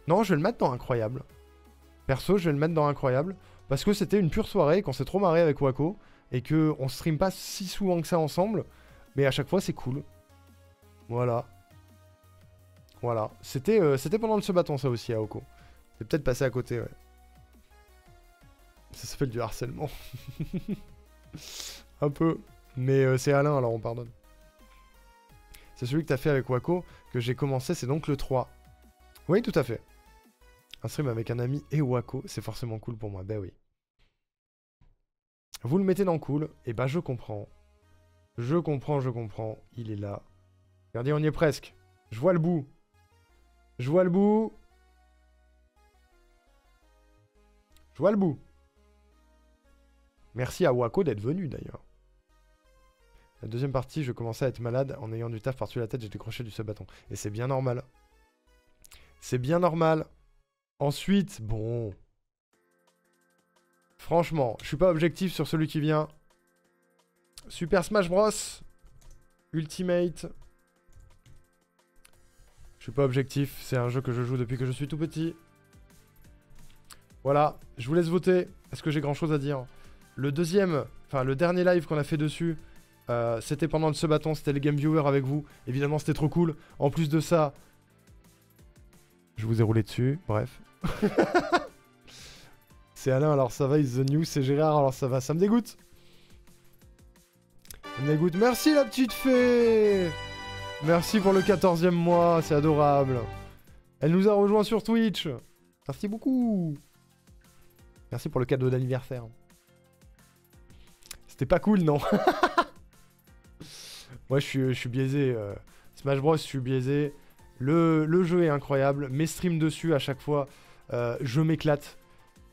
Non, je vais le mettre dans Incroyable. Perso, je vais le mettre dans Incroyable. Parce que c'était une pure soirée, qu'on s'est trop marré avec Wako. Et qu'on stream pas si souvent que ça ensemble. Mais à chaque fois, c'est cool. Voilà. Voilà. C'était pendant le se bâton, ça aussi, à Oko. C'est peut-être passé à côté, ouais. Ça s'appelle du harcèlement. Un peu. Mais c'est Alain, alors on pardonne. C'est celui que t'as fait avec Wako que j'ai commencé, c'est donc le 3. Oui, tout à fait. Un stream avec un ami et Wako, c'est forcément cool pour moi. Ben oui. Vous le mettez dans cool, et bah je comprends. Je comprends. Il est là. Regardez, on y est presque. Je vois le bout. Je vois le bout. Je vois le bout. Merci à Wako d'être venu d'ailleurs. La deuxième partie, je commençais à être malade. En ayant du taf par-dessus la tête, j'ai décroché du sub-bâton. Et c'est bien normal. C'est bien normal. Ensuite, bon... Franchement, je suis pas objectif sur celui qui vient. Super Smash Bros. Ultimate. Je suis pas objectif. C'est un jeu que je joue depuis que je suis tout petit. Voilà. Je vous laisse voter. Est-ce que j'ai grand chose à dire? Le deuxième... Enfin, le dernier live qu'on a fait dessus... c'était pendant le se-bâton, c'était les Game Viewers avec vous. Évidemment, c'était trop cool. En plus de ça, je vous ai roulé dessus. Bref. C'est Alain, alors ça va. Is the news, c'est Gérard, alors ça va. Ça me dégoûte. Ça me dégoûte. Merci la petite fée. Merci pour le 14e mois, c'est adorable. Elle nous a rejoint sur Twitch. Merci beaucoup. Merci pour le cadeau d'anniversaire. C'était pas cool, non? Ouais, je suis biaisé. Smash Bros, je suis biaisé. Le jeu est incroyable. Mes streams dessus, à chaque fois, je m'éclate.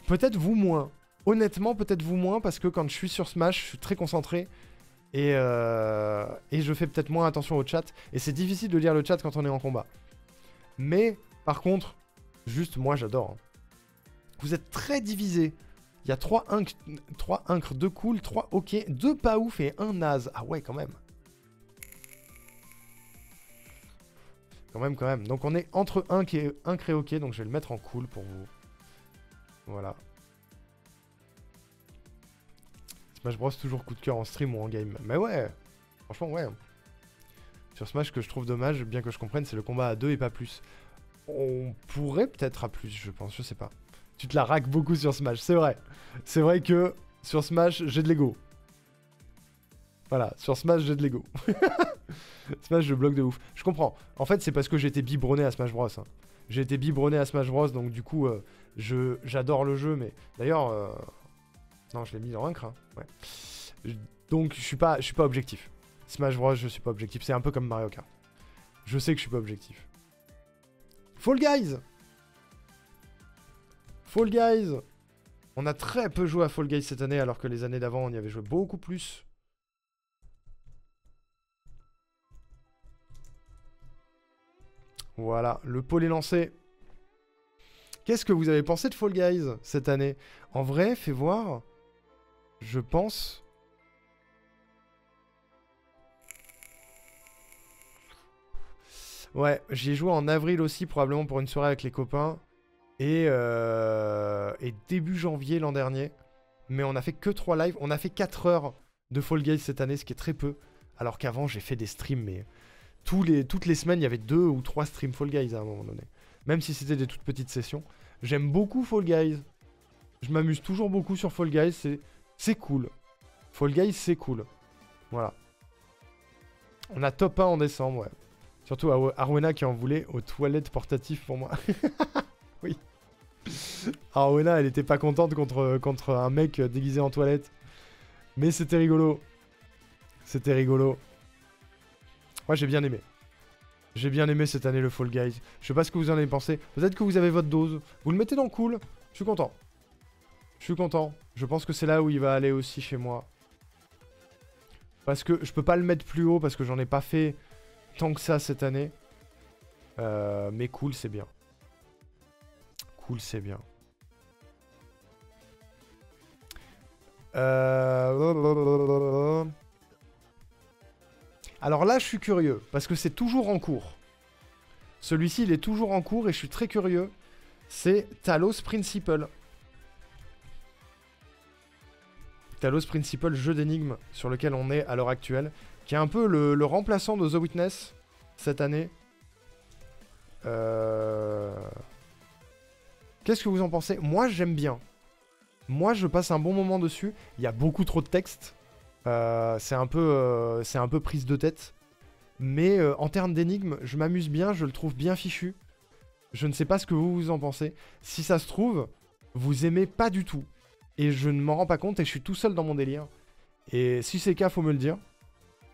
Peut-être vous moins. Honnêtement, peut-être vous moins, parce que quand je suis sur Smash, je suis très concentré. Et je fais peut-être moins attention au chat. Et c'est difficile de lire le chat quand on est en combat. Mais, par contre, juste, moi, j'adore. Vous êtes très divisés. Il y a 3 incres, 2 cool, 3 ok, 2 pas ouf et 1 naze. Ah ouais, quand même. Quand même. Donc on est entre 1 et ok, donc je vais le mettre en cool pour vous. Voilà. Smash Bros, toujours coup de cœur en stream ou en game. Mais ouais, franchement, ouais. Sur Smash, que je trouve dommage, bien que je comprenne, c'est le combat à 2 et pas plus. On pourrait peut-être à plus, je pense, je sais pas. Tu te la raques beaucoup sur Smash, c'est vrai. C'est vrai que sur Smash, j'ai de l'ego. Voilà, sur Smash, j'ai de l'ego. Smash, je bloque de ouf. Je comprends. En fait, c'est parce que j'ai été biberonné à Smash Bros. Hein. J'ai été biberonné à Smash Bros. Donc du coup, j'adore le jeu. Mais d'ailleurs... Non, je l'ai mis dans Incre. Hein. Ouais. Donc, je suis pas objectif. Smash Bros, je suis pas objectif. C'est un peu comme Mario Kart. Je sais que je suis pas objectif. Fall Guys! Fall Guys! On a très peu joué à Fall Guys cette année, alors que les années d'avant, on y avait joué beaucoup plus. Voilà, le pôle est lancé. Qu'est-ce que vous avez pensé de Fall Guys cette année? En vrai, fais voir. Je pense... Ouais, j'y ai joué en avril aussi, probablement pour une soirée avec les copains. Et début janvier l'an dernier. Mais on a fait que 3 lives. On a fait 4 heures de Fall Guys cette année, ce qui est très peu. Alors qu'avant, j'ai fait des streams, mais... Toutes les semaines, il y avait 2 ou 3 streams Fall Guys à un moment donné. Même si c'était des toutes petites sessions. J'aime beaucoup Fall Guys. Je m'amuse toujours beaucoup sur Fall Guys. C'est cool. Fall Guys, c'est cool. Voilà. On a top 1 en décembre, ouais. Surtout Arwena qui en voulait aux toilettes portatives pour moi. Oui. Arwena, elle était pas contente contre un mec déguisé en toilette. Mais c'était rigolo. C'était rigolo. Moi, j'ai bien aimé. J'ai bien aimé cette année le Fall Guys. Je sais pas ce que vous en avez pensé. Peut-être que vous avez votre dose. Vous le mettez dans cool. Je suis content. Je suis content. Je pense que c'est là où il va aller aussi chez moi. Parce que je peux pas le mettre plus haut parce que j'en ai pas fait tant que ça cette année. Mais cool, c'est bien. Cool, c'est bien. Alors là, je suis curieux, parce que c'est toujours en cours. Celui-ci, il est toujours en cours et je suis très curieux. C'est Talos Principle. Talos Principle, jeu d'énigmes sur lequel on est à l'heure actuelle, qui est un peu le remplaçant de The Witness cette année. Qu'est-ce que vous en pensez? Moi, j'aime bien. Moi, je passe un bon moment dessus. Il y a beaucoup trop de texte. C'est un peu prise de tête. Mais en termes d'énigmes, je m'amuse bien. Je le trouve bien fichu. Je ne sais pas ce que vous en pensez. Si ça se trouve, vous aimez pas du tout. Et je ne m'en rends pas compte et je suis tout seul dans mon délire. Et si c'est le cas, faut me le dire.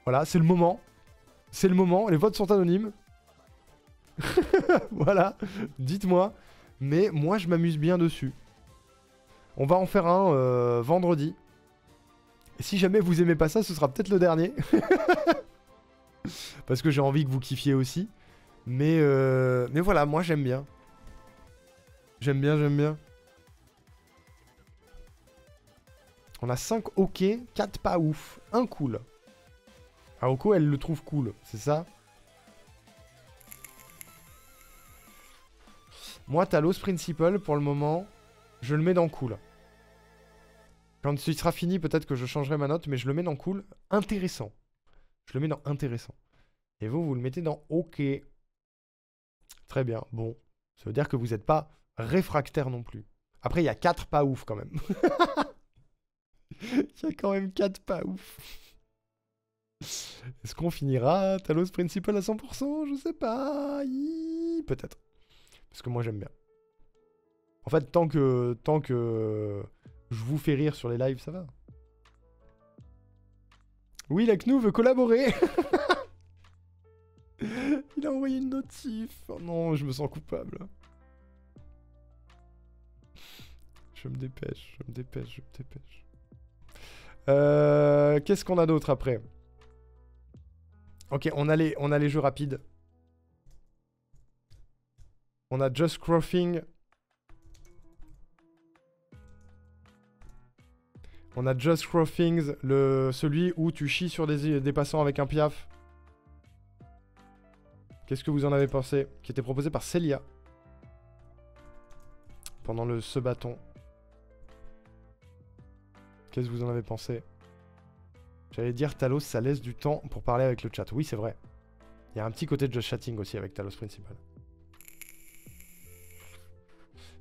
Voilà, c'est le moment. C'est le moment. Les votes sont anonymes. Voilà, dites-moi. Mais moi, je m'amuse bien dessus. On va en faire un vendredi. Et si jamais vous aimez pas ça, ce sera peut-être le dernier. Parce que j'ai envie que vous kiffiez aussi. Mais voilà, moi j'aime bien. J'aime bien, j'aime bien. On a 5 ok, 4 pas ouf, 1 cool. Aoko, elle le trouve cool, c'est ça? Moi, Talos Principle, pour le moment, je le mets dans cool. Quand il sera fini, peut-être que je changerai ma note, mais je le mets dans cool. Intéressant. Je le mets dans intéressant. Et vous, vous le mettez dans ok. Très bien, bon. Ça veut dire que vous n'êtes pas réfractaire non plus. Après, il y a 4 pas ouf quand même. Il y a quand même 4 pas ouf. Est-ce qu'on finira Talos Principle à 100%? Je sais pas. Peut-être. Parce que moi, j'aime bien. En fait, tant que je vous fais rire sur les lives, ça va. Oui, la CNU veut collaborer. Il a envoyé une notif. Oh non, je me sens coupable. Je me dépêche, je me dépêche, je me dépêche. Qu'est-ce qu'on a d'autre après? Ok, on a les jeux rapides. On a Just Crossing. On a Just Crossing, celui où tu chies sur des passants avec un piaf. Qu'est-ce que vous en avez pensé? Qui était proposé par Célia. Pendant ce bâton. Qu'est-ce que vous en avez pensé? J'allais dire Talos, ça laisse du temps pour parler avec le chat. Oui, c'est vrai. Il y a un petit côté de just chatting aussi avec Talos Principal.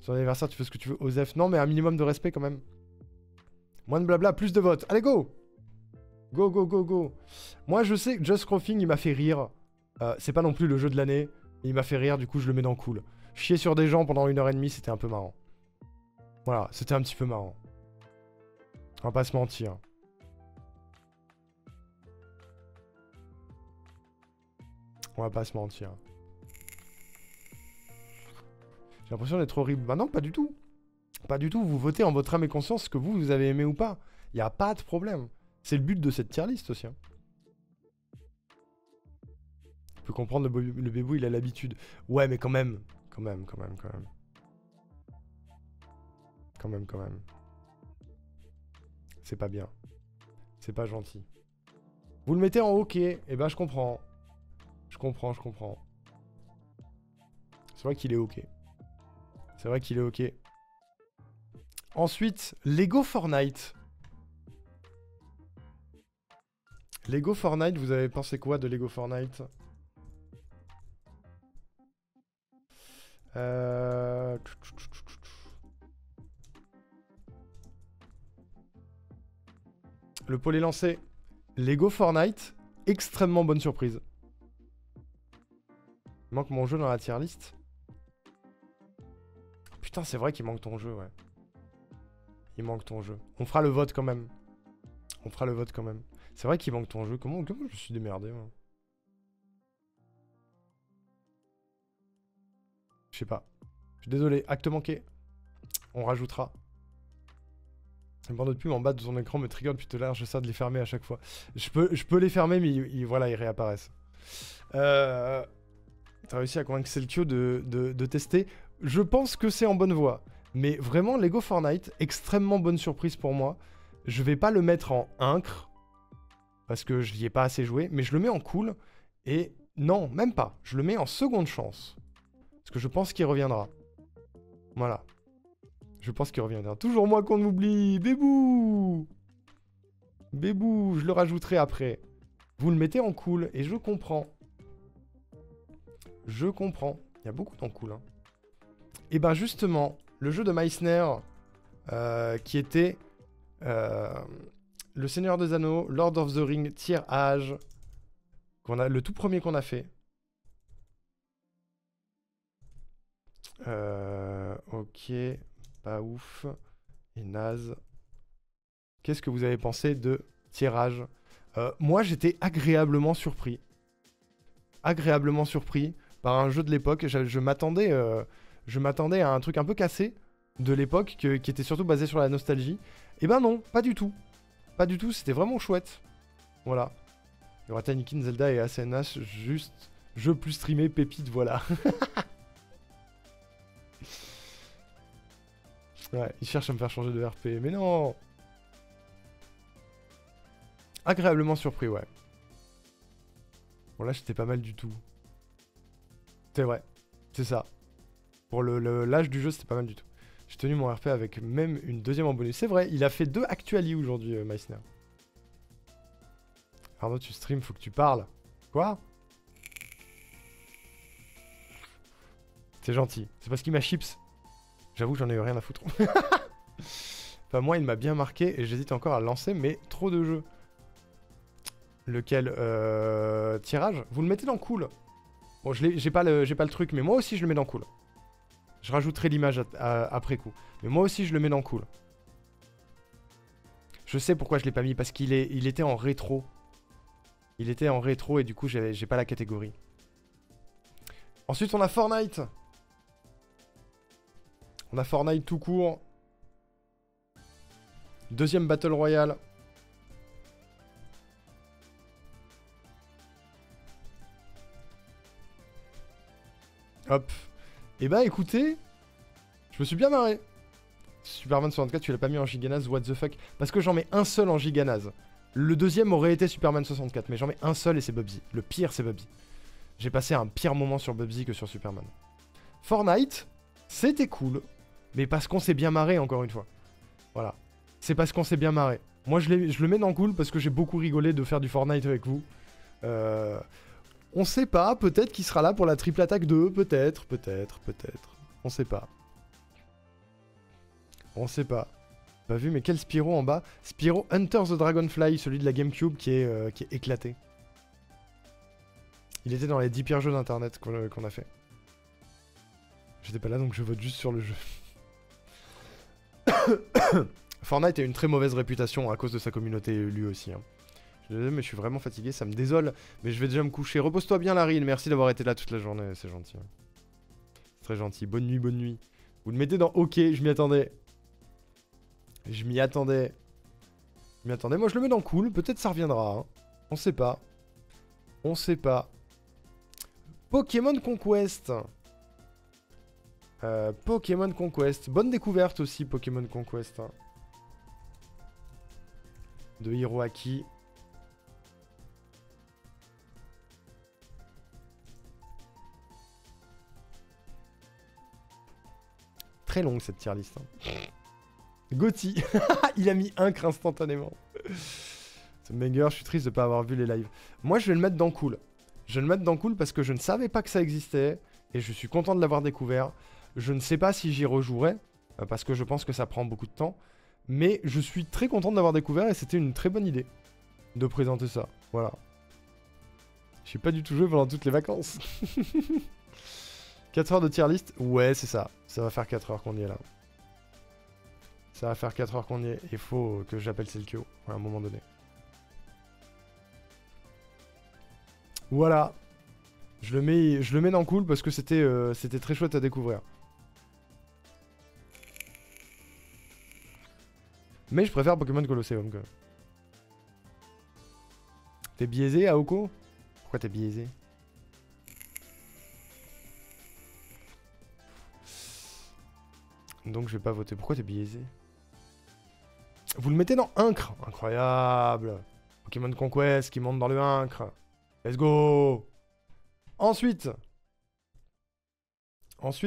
Son anniversaire, tu fais ce que tu veux, Osef. Non, mais un minimum de respect quand même. Moins de blabla, plus de votes. Allez, go! Go, go, go, go. Moi, je sais que Just Crossing, il m'a fait rire. C'est pas non plus le jeu de l'année. Il m'a fait rire, du coup, je le mets dans cool. Chier sur des gens pendant 1h30, c'était un peu marrant. Voilà, c'était un petit peu marrant. On va pas se mentir. On va pas se mentir. J'ai l'impression d'être horrible. Bah non, pas du tout. Pas du tout. Vous votez en votre âme et conscience ce que vous avez aimé ou pas. Il n'y a pas de problème. C'est le but de cette tier list aussi. Hein. On peut comprendre, le bébou, il a l'habitude. Ouais, mais quand même. Quand même. Quand même. C'est pas bien. C'est pas gentil. Vous le mettez en OK. Eh ben, je comprends. Je comprends. C'est vrai qu'il est OK. C'est vrai qu'il est OK. Ensuite, Lego Fortnite. Lego Fortnite, vous avez pensé quoi de Lego Fortnite? Le pôle est lancé. Lego Fortnite, extrêmement bonne surprise. Il manque mon jeu dans la tier list. Putain, c'est vrai qu'il manque ton jeu, ouais. Il manque ton jeu. On fera le vote quand même. C'est vrai qu'il manque ton jeu. Comment je me suis démerdé, moi. Je sais pas. Je suis désolé, acte manqué. On rajoutera. Les bandeaux de pub en bas de ton écran me trigger depuis tout à l'heure, j'essaie de les fermer à chaque fois. Je peux les fermer, mais voilà, ils réapparaissent. T'as réussi à convaincre Selkio de tester. Je pense que c'est en bonne voie. Mais vraiment, Lego Fortnite, extrêmement bonne surprise pour moi. Je vais pas le mettre en incre, parce que je n'y ai pas assez joué, mais je le mets en cool. Et non, même pas. Je le mets en seconde chance. Parce que je pense qu'il reviendra. Voilà. Je pense qu'il reviendra. Toujours moi qu'on oublie. Bébou. Bébou, je le rajouterai après. Vous le mettez en cool, et je comprends. Je comprends. Il y a beaucoup d'en cool. Hein. Et ben justement, le jeu de Meissner, qui était Le Seigneur des Anneaux, Lord of the Ring, Tier Age, le tout premier qu'on a fait. Ok, pas ouf. Et naze. Qu'est-ce que vous avez pensé de Tirage? Moi, j'étais agréablement surpris. Agréablement surpris par un jeu de l'époque. Je m'attendais à un truc un peu cassé de l'époque qui était surtout basé sur la nostalgie. Et ben non, pas du tout. Pas du tout, c'était vraiment chouette. Voilà. Il y aura Tinykin, Zelda et ASNH, juste jeu plus streamé, pépite, voilà. Ouais, il cherche à me faire changer de RP, mais non. Agréablement surpris, ouais. Bon là, j'étais pas mal du tout. C'est vrai, c'est ça. Pour l'âge du jeu, c'était pas mal du tout. J'ai tenu mon RP avec même une deuxième en bonus. C'est vrai, il a fait 2 actuali aujourd'hui, Meissner. Arnaud, tu stream, faut que tu parles. Quoi? C'est gentil. C'est parce qu'il m'a chips. J'avoue, j'en ai eu rien à foutre. Enfin, moi, il m'a bien marqué et j'hésite encore à le lancer, mais trop de jeux. Lequel Tirage? Vous le mettez dans cool. Bon, j'ai pas le truc, mais moi aussi, je le mets dans cool. Je rajouterai l'image après coup. Mais moi aussi, je le mets dans cool. Je sais pourquoi je l'ai pas mis, parce qu'il était en rétro. Il était en rétro et du coup, j'ai pas la catégorie. Ensuite, on a Fortnite. On a Fortnite tout court. Deuxième Battle Royale. Hop. Et bah écoutez, je me suis bien marré. Superman 64, tu l'as pas mis en giganase, what the fuck? Parce que j'en mets un seul en giganase. Le deuxième aurait été Superman 64, mais j'en mets un seul et c'est Bubsy. Le pire, c'est Bubsy. J'ai passé un pire moment sur Bubsy que sur Superman. Fortnite, c'était cool, mais parce qu'on s'est bien marré encore une fois. Voilà. C'est parce qu'on s'est bien marré. Moi, je le mets dans cool parce que j'ai beaucoup rigolé de faire du Fortnite avec vous. On sait pas, peut-être qu'il sera là pour la triple attaque 2, peut-être. On sait pas. On sait pas. Pas vu, mais quel Spyro en bas? Spyro Hunter the Dragonfly, celui de la GameCube qui est éclaté. Il était dans les 10 pires jeux d'internet qu'on a fait. J'étais pas là donc je vote juste sur le jeu. Fortnite a une très mauvaise réputation à cause de sa communauté lui aussi. Hein. Je suis désolé, mais je suis vraiment fatigué, ça me désole. Mais je vais déjà me coucher. Repose-toi bien, Larry. Merci d'avoir été là toute la journée, c'est gentil. C'est très gentil. Bonne nuit, bonne nuit. Vous le mettez dans OK, je m'y attendais. Je m'y attendais. Moi, je le mets dans cool. Peut-être ça reviendra. Hein. On sait pas. On sait pas. Pokémon Conquest. Pokémon Conquest. Bonne découverte aussi, Pokémon Conquest. Hein. De Hiroaki. Très longue cette tier list. Hein. Gotti. Il a mis un crin instantanément. C'est meilleur, je suis triste de pas avoir vu les lives. Moi, je vais le mettre dans cool. Je vais le mettre dans cool parce que je ne savais pas que ça existait. Et je suis content de l'avoir découvert. Je ne sais pas si j'y rejouerai. Parce que je pense que ça prend beaucoup de temps. Mais je suis très content de l'avoir découvert. Et c'était une très bonne idée de présenter ça. Voilà. J'ai pas du tout joué pendant toutes les vacances. 4 heures de tier list? Ouais, c'est ça. Ça va faire 4 heures qu'on y est là. Ça va faire 4 heures qu'on y est. Il faut que j'appelle Selkio à un moment donné. Voilà. Je le mets dans cool parce que c'était très chouette à découvrir. Mais je préfère Pokémon Colosseum quand même. T'es biaisé, Aoko? Pourquoi t'es biaisé? Donc je vais pas voter. Pourquoi t'es biaisé? Vous le mettez dans Incre. Incroyable. Pokémon Conquest qui monte dans le Incre. Let's go. Ensuite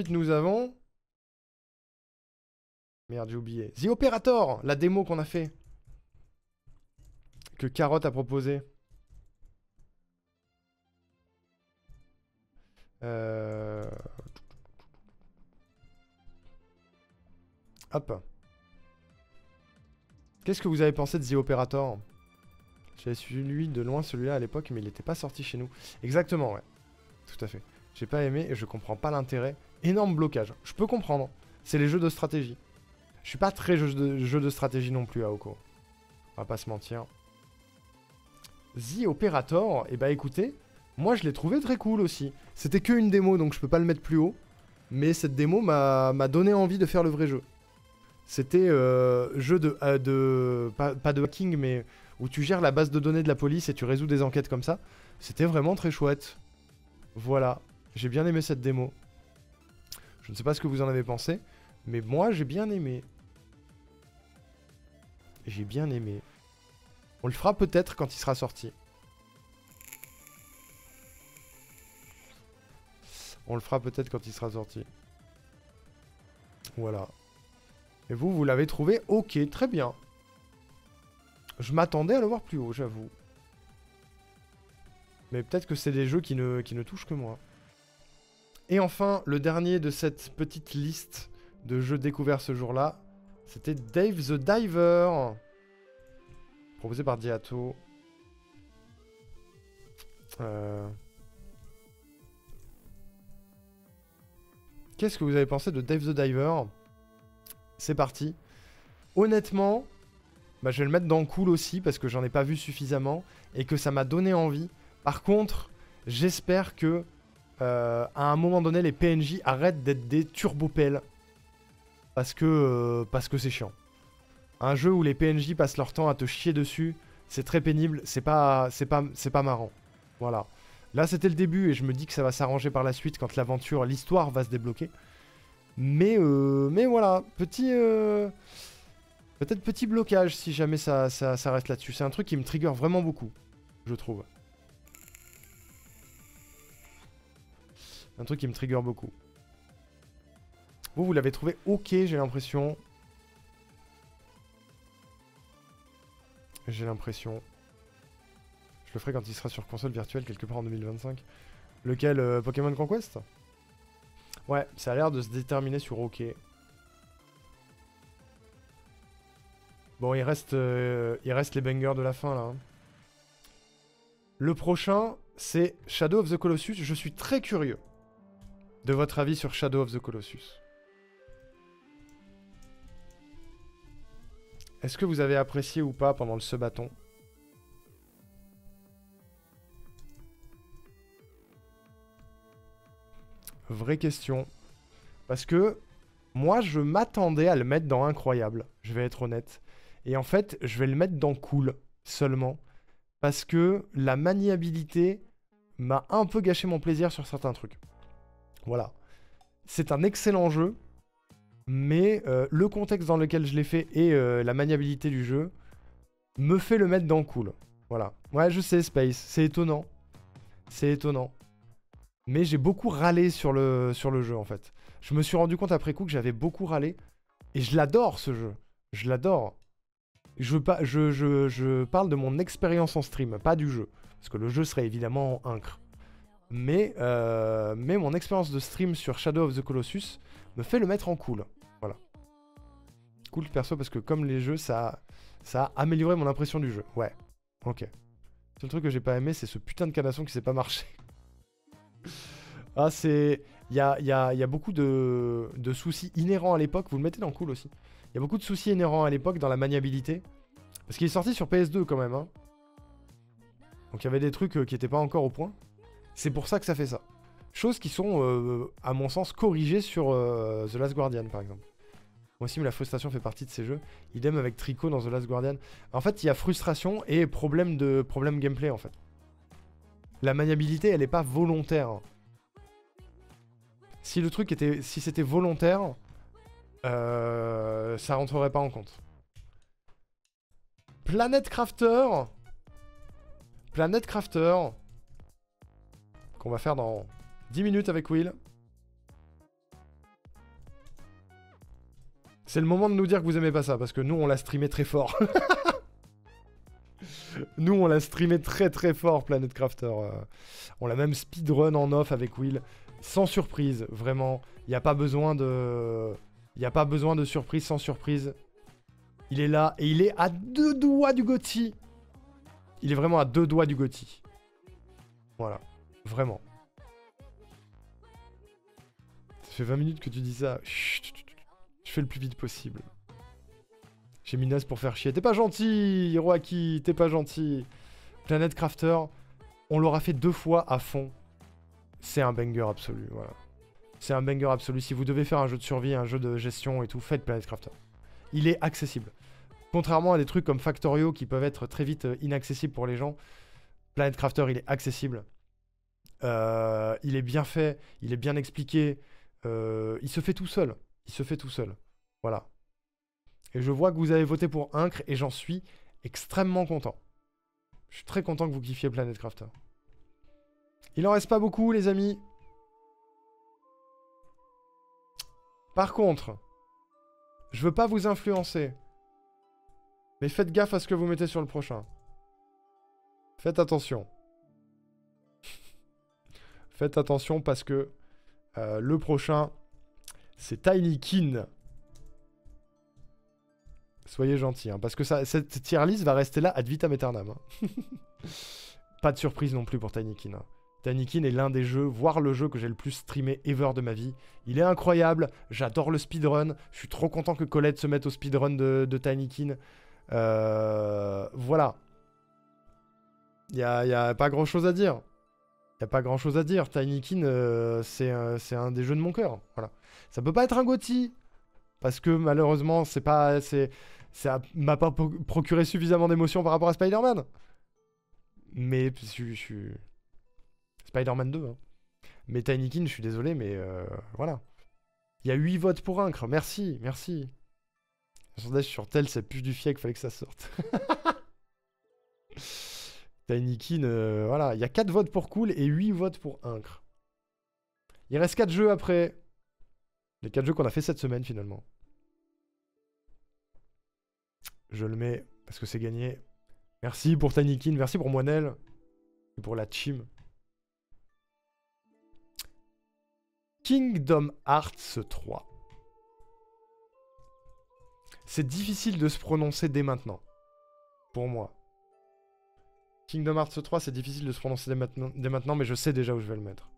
nous avons... Merde, j'ai oublié. The Operator, la démo qu'on a fait. Que Carotte a proposé. Hop. Qu'est-ce que vous avez pensé de The Operator? J'avais suivi de loin celui-là à l'époque, mais il n'était pas sorti chez nous. Exactement, ouais. Tout à fait. J'ai pas aimé et je comprends pas l'intérêt. Énorme blocage. Je peux comprendre. C'est les jeux de stratégie. Je suis pas très jeu de stratégie non plus, Aoko. On va pas se mentir. The Operator, eh bah écoutez, moi je l'ai trouvé très cool aussi. C'était que une démo, donc je peux pas le mettre plus haut. Mais cette démo m'a donné envie de faire le vrai jeu. C'était jeu de pas de hacking, mais où tu gères la base de données de la police et tu résous des enquêtes comme ça. C'était vraiment très chouette. Voilà, j'ai bien aimé cette démo. Je ne sais pas ce que vous en avez pensé, mais moi j'ai bien aimé. J'ai bien aimé. On le fera peut-être quand il sera sorti. On le fera peut-être quand il sera sorti. Voilà. Et vous, vous l'avez trouvé ok, très bien. Je m'attendais à le voir plus haut, j'avoue. Mais peut-être que c'est des jeux qui ne touchent que moi. Et enfin, le dernier de cette petite liste de jeux découverts ce jour-là, c'était Dave the Diver. Proposé par Diato. Qu'est-ce que vous avez pensé de Dave the Diver? C'est parti. Honnêtement, bah, je vais le mettre dans cool aussi parce que j'en ai pas vu suffisamment et que ça m'a donné envie. Par contre, j'espère que à un moment donné, les PNJ arrêtent d'être des turbopelles. Parce que c'est chiant. Un jeu où les PNJ passent leur temps à te chier dessus, c'est très pénible, c'est pas marrant. Voilà. Là, c'était le début et je me dis que ça va s'arranger par la suite quand l'aventure, l'histoire va se débloquer. Mais voilà, peut-être petit blocage si jamais ça reste là-dessus. C'est un truc qui me trigger vraiment beaucoup, je trouve. Un truc qui me trigger beaucoup. Vous l'avez trouvé ok, j'ai l'impression. J'ai l'impression. Je le ferai quand il sera sur console virtuelle quelque part en 2025. Lequel Pokémon Conquest? Ouais, ça a l'air de se déterminer sur ok. Bon, il reste les bangers de la fin là. Hein. Le prochain, c'est Shadow of the Colossus. Je suis très curieux de votre avis sur Shadow of the Colossus. Est-ce que vous avez apprécié ou pas pendant le subathon? Vraie question. Parce que moi, je m'attendais à le mettre dans Incroyable. Je vais être honnête. Et en fait, je vais le mettre dans Cool seulement. Parce que la maniabilité m'a un peu gâché mon plaisir sur certains trucs. Voilà. C'est un excellent jeu. Mais le contexte dans lequel je l'ai fait et la maniabilité du jeu me fait le mettre dans Cool. Voilà. Ouais, je sais, Space. C'est étonnant. C'est étonnant. Mais j'ai beaucoup râlé sur le jeu, en fait. Je me suis rendu compte après coup que j'avais beaucoup râlé. Et je l'adore, ce jeu. Je l'adore. Je parle de mon expérience en stream, pas du jeu. Parce que le jeu serait évidemment incre. Mais mon expérience de stream sur Shadow of the Colossus me fait le mettre en cool. Voilà. Cool perso parce que comme les jeux, ça a amélioré mon impression du jeu. Ouais. Ok. Le seul truc que j'ai pas aimé, c'est ce putain de canasson qui sait pas marcher. Ah, c'est... Il y a beaucoup de soucis inhérents à l'époque. Vous le mettez dans cool aussi. Il y a beaucoup de soucis inhérents à l'époque dans la maniabilité. Parce qu'il est sorti sur PS2 quand même. Hein. Donc il y avait des trucs qui étaient pas encore au point. C'est pour ça que ça fait ça. Choses qui sont, à mon sens, corrigées sur The Last Guardian, par exemple. Moi aussi, mais la frustration fait partie de ces jeux. Idem avec Trico dans The Last Guardian. En fait, il y a frustration et problème gameplay, en fait. La maniabilité, elle n'est pas volontaire. Si le truc était... Si c'était volontaire, ça rentrerait pas en compte. Planet Crafter. Planet Crafter. Qu'on va faire dans 10 minutes avec Will. C'est le moment de nous dire que vous aimez pas ça, parce que nous, on l'a streamé très fort. Nous, on l'a streamé très très fort, Planet Crafter. On l'a même speedrun en off avec Will. Sans surprise, vraiment. Il n'y a pas besoin de... Il n'y a pas besoin de surprise sans surprise. Il est là, et il est à 2 doigts du GOTY. Il est vraiment à 2 doigts du GOTY. Voilà. Vraiment. Ça fait 20 minutes que tu dis ça. Chut. Je fais le plus vite possible. J'ai mis Nas pour faire chier. T'es pas gentil, Hiroaki. T'es pas gentil. Planet Crafter, on l'aura fait 2 fois à fond. C'est un banger absolu, voilà. C'est un banger absolu. Si vous devez faire un jeu de survie, un jeu de gestion et tout, faites Planet Crafter. Il est accessible. Contrairement à des trucs comme Factorio qui peuvent être très vite inaccessibles pour les gens, Planet Crafter, il est accessible. Il est bien fait, il est bien expliqué. Il se fait tout seul. Il se fait tout seul. Voilà. Et je vois que vous avez voté pour Incre et j'en suis extrêmement content. Je suis très content que vous kiffiez Planet Crafter. Il en reste pas beaucoup, les amis. Par contre, je veux pas vous influencer. Mais faites gaffe à ce que vous mettez sur le prochain. Faites attention. Faites attention parce que le prochain, c'est Tinykin. Soyez gentils, hein, parce que ça, cette tier list va rester là ad vitam aeternam. Hein. Pas de surprise non plus pour Tinykin. Hein. Tinykin est l'un des jeux, voire le jeu que j'ai le plus streamé ever de ma vie. Il est incroyable, j'adore le speedrun. Je suis trop content que Colette se mette au speedrun de Tinykin. Voilà. Il y a pas grand chose à dire. Il n'y a pas grand chose à dire. Tinykin, c'est un des jeux de mon cœur. Voilà. Ça peut pas être un GOTY. Parce que malheureusement, ça m'a pas procuré suffisamment d'émotions par rapport à Spider-Man. Mais je suis... Spider-Man 2. Hein. Mais Tinykin, je suis désolé, mais voilà. Il y a 8 votes pour Incre. Merci, merci. Le sondage sur tel, ça pue du fiec, fallait que ça sorte. Tinykin, voilà. Il y a 4 votes pour Cool et 8 votes pour Incre. Il reste 4 jeux après. Les 4 jeux qu'on a fait cette semaine, finalement. Je le mets parce que c'est gagné. Merci pour Tinykin, merci pour Moinel. Et pour la team. Kingdom Hearts 3. C'est difficile de se prononcer dès maintenant. Pour moi. Kingdom Hearts 3, c'est difficile de se prononcer dès maintenant, mais je sais déjà où je vais le mettre.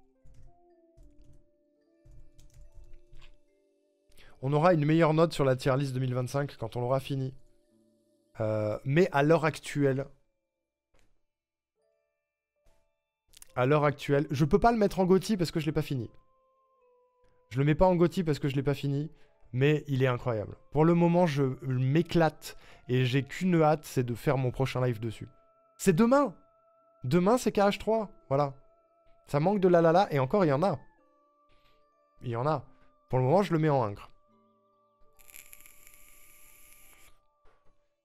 On aura une meilleure note sur la tier list 2025 quand on l'aura fini. Mais à l'heure actuelle... je peux pas le mettre en GOTY parce que je l'ai pas fini. Je le mets pas en GOTY parce que je l'ai pas fini, mais il est incroyable. Pour le moment, je m'éclate et j'ai qu'une hâte, c'est de faire mon prochain live dessus. C'est demain. Demain, c'est KH3. Voilà. Ça manque de la la et encore, il y en a. Il y en a. Pour le moment, je le mets en Incre.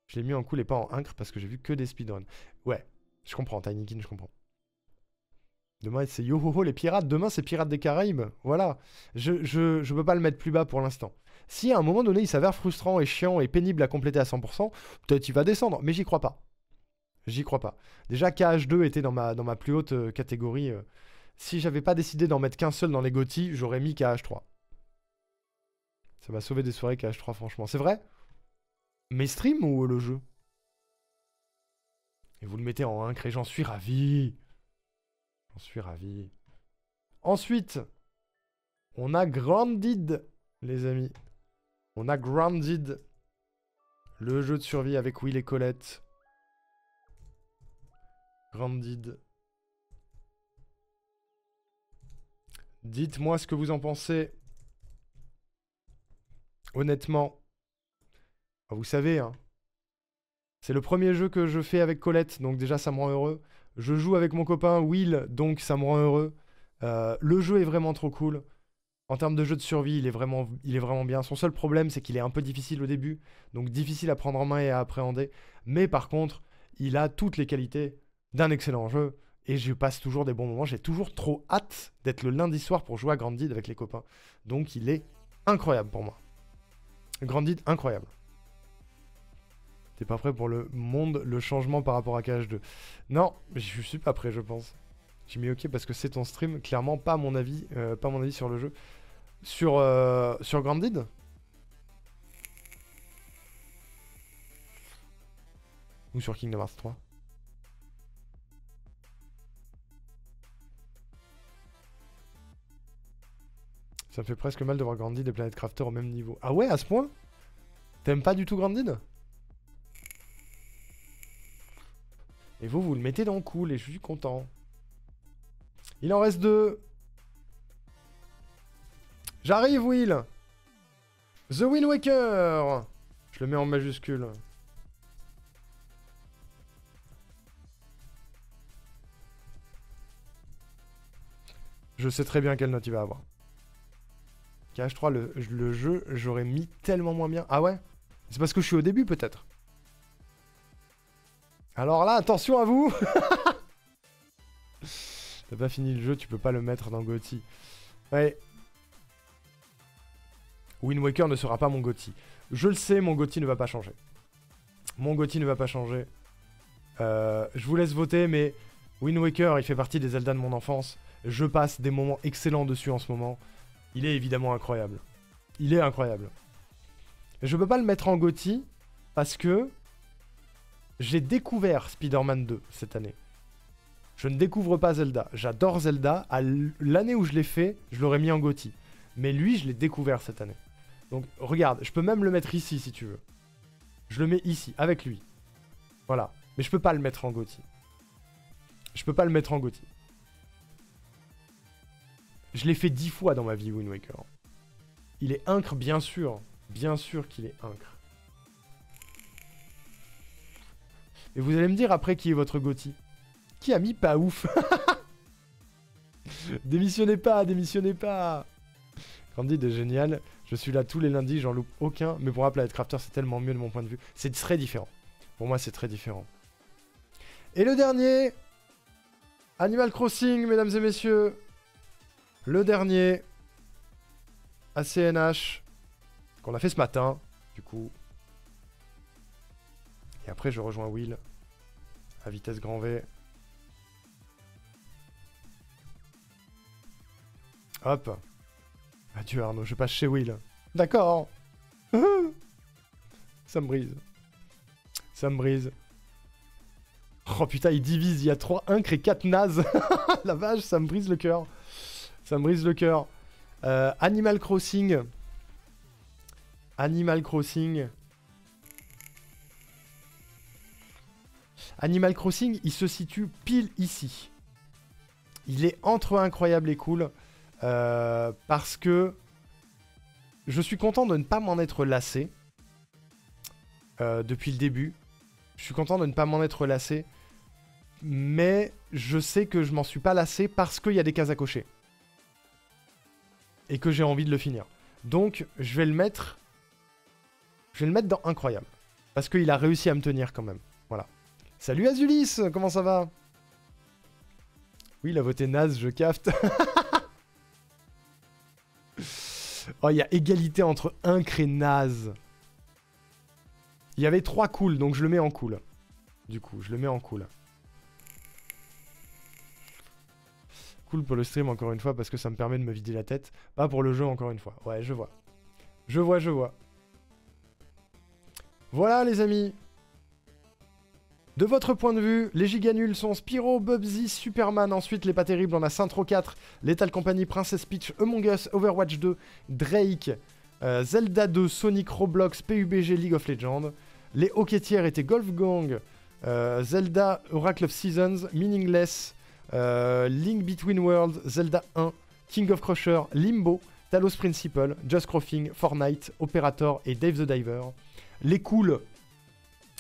Je l'ai mis en cool et pas en Incre parce que j'ai vu que des speedruns. Ouais, je comprends, Tinykin, je comprends. Demain, c'est yo-ho-ho les pirates. Demain, c'est Pirates des Caraïbes. Voilà. Je peux pas le mettre plus bas pour l'instant. Si à un moment donné, il s'avère frustrant et chiant et pénible à compléter à 100%, peut-être il va descendre, mais j'y crois pas. J'y crois pas. Déjà, KH2 était dans ma plus haute catégorie. Si j'avais pas décidé d'en mettre qu'un seul dans les GOTY, j'aurais mis KH3. Ça m'a sauvé des soirées KH3, franchement. C'est vrai? Mes streams ou le jeu? Et vous le mettez en Incre et j'en suis ravi. J'en suis ravi. Ensuite, on a Grounded, les amis. On a Grounded. Le jeu de survie avec Will et Colette. Grounded. Dites-moi ce que vous en pensez. Honnêtement. Vous savez, hein. C'est le premier jeu que je fais avec Colette, donc déjà ça me rend heureux. Je joue avec mon copain Will, donc ça me rend heureux. Le jeu est vraiment trop cool. En termes de jeu de survie, il est vraiment bien. Son seul problème, c'est qu'il est un peu difficile au début, donc difficile à prendre en main et à appréhender. Mais par contre, il a toutes les qualités d'un excellent jeu. Et je passe toujours des bons moments. J'ai toujours trop hâte d'être le lundi soir pour jouer à Grounded avec les copains. Donc il est incroyable pour moi. Grounded, incroyable. T'es pas prêt pour le monde, le changement par rapport à KH2? Non, je suis pas prêt, je pense. J'ai mis OK parce que c'est ton stream. Clairement, pas mon avis sur le jeu. Sur Grounded? Ou sur Kingdom Hearts 3? Ça me fait presque mal de voir Grounded et Planet Crafter au même niveau. Ah ouais, à ce point? T'aimes pas du tout Grounded? Et vous le mettez dans le cool et je suis content. Il en reste 2. J'arrive, Will. The Wind Waker. Je le mets en majuscule. Je sais très bien quelle note il va avoir. KH3, le jeu, j'aurais mis tellement moins bien. Ah ouais? C'est parce que je suis au début, peut-être. Alors là, attention à vous. T'as pas fini le jeu, tu peux pas le mettre dans GOTY. Ouais. Wind Waker ne sera pas mon GOTY. Je le sais, mon GOTY ne va pas changer. Mon GOTY ne va pas changer. Je vous laisse voter, mais Wind Waker, il fait partie des Zelda de mon enfance. Je passe des moments excellents dessus en ce moment. Il est évidemment incroyable. Il est incroyable. Je peux pas le mettre en GOTY parce que j'ai découvert Spider-Man 2 cette année. Je ne découvre pas Zelda. J'adore Zelda. À l'année où je l'ai fait, je l'aurais mis en GOTY. Mais lui, je l'ai découvert cette année. Donc, regarde, je peux même le mettre ici, si tu veux. Je le mets ici, avec lui. Voilà. Mais je peux pas le mettre en GOTY. Je peux pas le mettre en GOTY. Je l'ai fait 10 fois dans ma vie, Wind Waker. Il est incre, bien sûr. Bien sûr qu'il est incre. Et vous allez me dire après qui est votre GOTY. Qui a mis pas ouf? Démissionnez pas, démissionnez pas. Grounded est génial. Je suis là tous les lundis, j'en loupe aucun. Mais pour un Planet Crafter, c'est tellement mieux de mon point de vue. C'est très différent. Pour moi, c'est très différent. Et le dernier. Animal Crossing, mesdames et messieurs. Le dernier. ACNH. Qu'on a fait ce matin, du coup. Et après, je rejoins Will. À vitesse grand V. Hop. Adieu Arnaud, je passe chez Will. D'accord. Ça me brise. Ça me brise. Oh putain, il divise. Il y a 3 incres et 4 nazes. La vache, ça me brise le cœur. Ça me brise le cœur. Animal Crossing. Animal Crossing. Animal Crossing, il se situe pile ici. Il est entre incroyable et cool. Parce que je suis content de ne pas m'en être lassé. Depuis le début. Je suis content de ne pas m'en être lassé. Mais je sais que je m'en suis pas lassé parce qu'il y a des cases à cocher. Et que j'ai envie de le finir. Donc je vais le mettre... Je vais le mettre dans incroyable. Parce qu'il a réussi à me tenir quand même. Voilà. Salut Azulis, comment ça va? Oui, il a voté naze, je capte. Oh, il y a égalité entre incre et naze. Il y avait 3 cool, donc je le mets en cool. Du coup, je le mets en cool. Cool pour le stream, encore une fois, parce que ça me permet de me vider la tête. Pas pour le jeu, encore une fois. Ouais, je vois. Je vois, je vois. Voilà, les amis. De votre point de vue, les giganuls sont Spyro, Bubsy, Superman. Ensuite, les pas terribles, on a Saintro 4, Lethal Company, Princess Peach, Among Us, Overwatch 2, Drake, Zelda 2, Sonic, Roblox, PUBG, League of Legends. Les hockeytières étaient Golf Gang, Zelda, Oracle of Seasons, Meaningless, Link Between Worlds, Zelda 1, King of Crusher, Limbo, Talos Principle, Just Crossing, Fortnite, Operator et Dave the Diver. Les cools,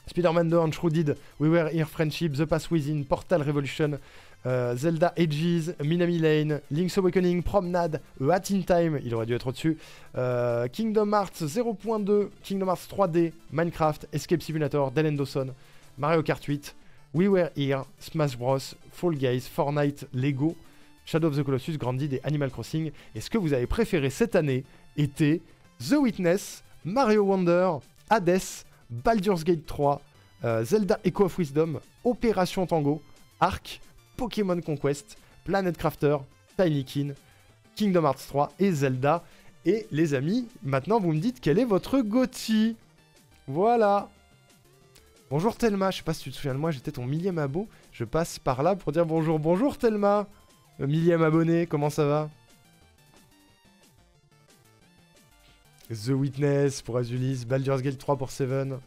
Spider-Man 2, Uncharted, We Were Here Friendship, The Path Within, Portal Revolution, Zelda Edges, Minami Lane, Link's Awakening, Promenade, Hat in Time, il aurait dû être au-dessus, Kingdom Hearts 0.2, Kingdom Hearts 3D, Minecraft, Escape Simulator, Dylan Dawson, Mario Kart 8, We Were Here, Smash Bros, Fall Guys, Fortnite, Lego, Shadow of the Colossus, Grounded et Animal Crossing. Et ce que vous avez préféré cette année était The Witness, Mario Wonder, Hades, Baldur's Gate 3, Zelda Echo of Wisdom, Opération Tango, Ark, Pokémon Conquest, Planet Crafter, Tiny Kin, Kingdom Hearts 3 et Zelda. Et les amis, maintenant vous me dites quel est votre GOTY. Voilà. Bonjour Thelma, je sais pas si tu te souviens de moi, j'étais ton 1000e abo. Je passe par là pour dire bonjour. Bonjour Thelma, 1000e abonné, comment ça va? The Witness pour Azulis, Baldur's Gate 3 pour Seven.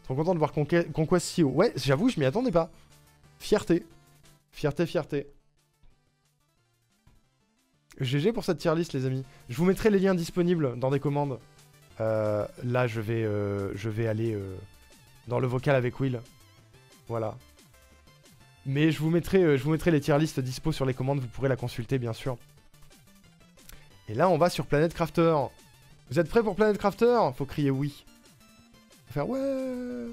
Trop content de voir Conquest si haut. Ouais, j'avoue, je m'y attendais pas. Fierté. Fierté, fierté. GG pour cette tier list, les amis. Je vous mettrai les liens disponibles dans des commandes. Là, je vais aller dans le vocal avec Will. Voilà. Mais je vous mettrai les tier lists dispo sur les commandes. Vous pourrez la consulter, bien sûr. Et là, on va sur Planet Crafter. Vous êtes prêts pour Planet Crafter? Faut crier oui. Faut faire ouais.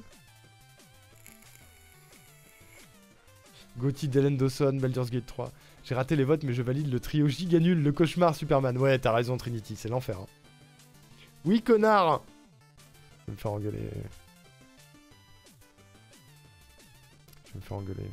GOTY, Dylan Dawson, Baldur's Gate 3. J'ai raté les votes, mais je valide le trio giga nul, le cauchemar, Superman. Ouais, t'as raison, Trinity, c'est l'enfer. Hein. Oui, connard! Je vais me faire engueuler. Je vais me faire engueuler.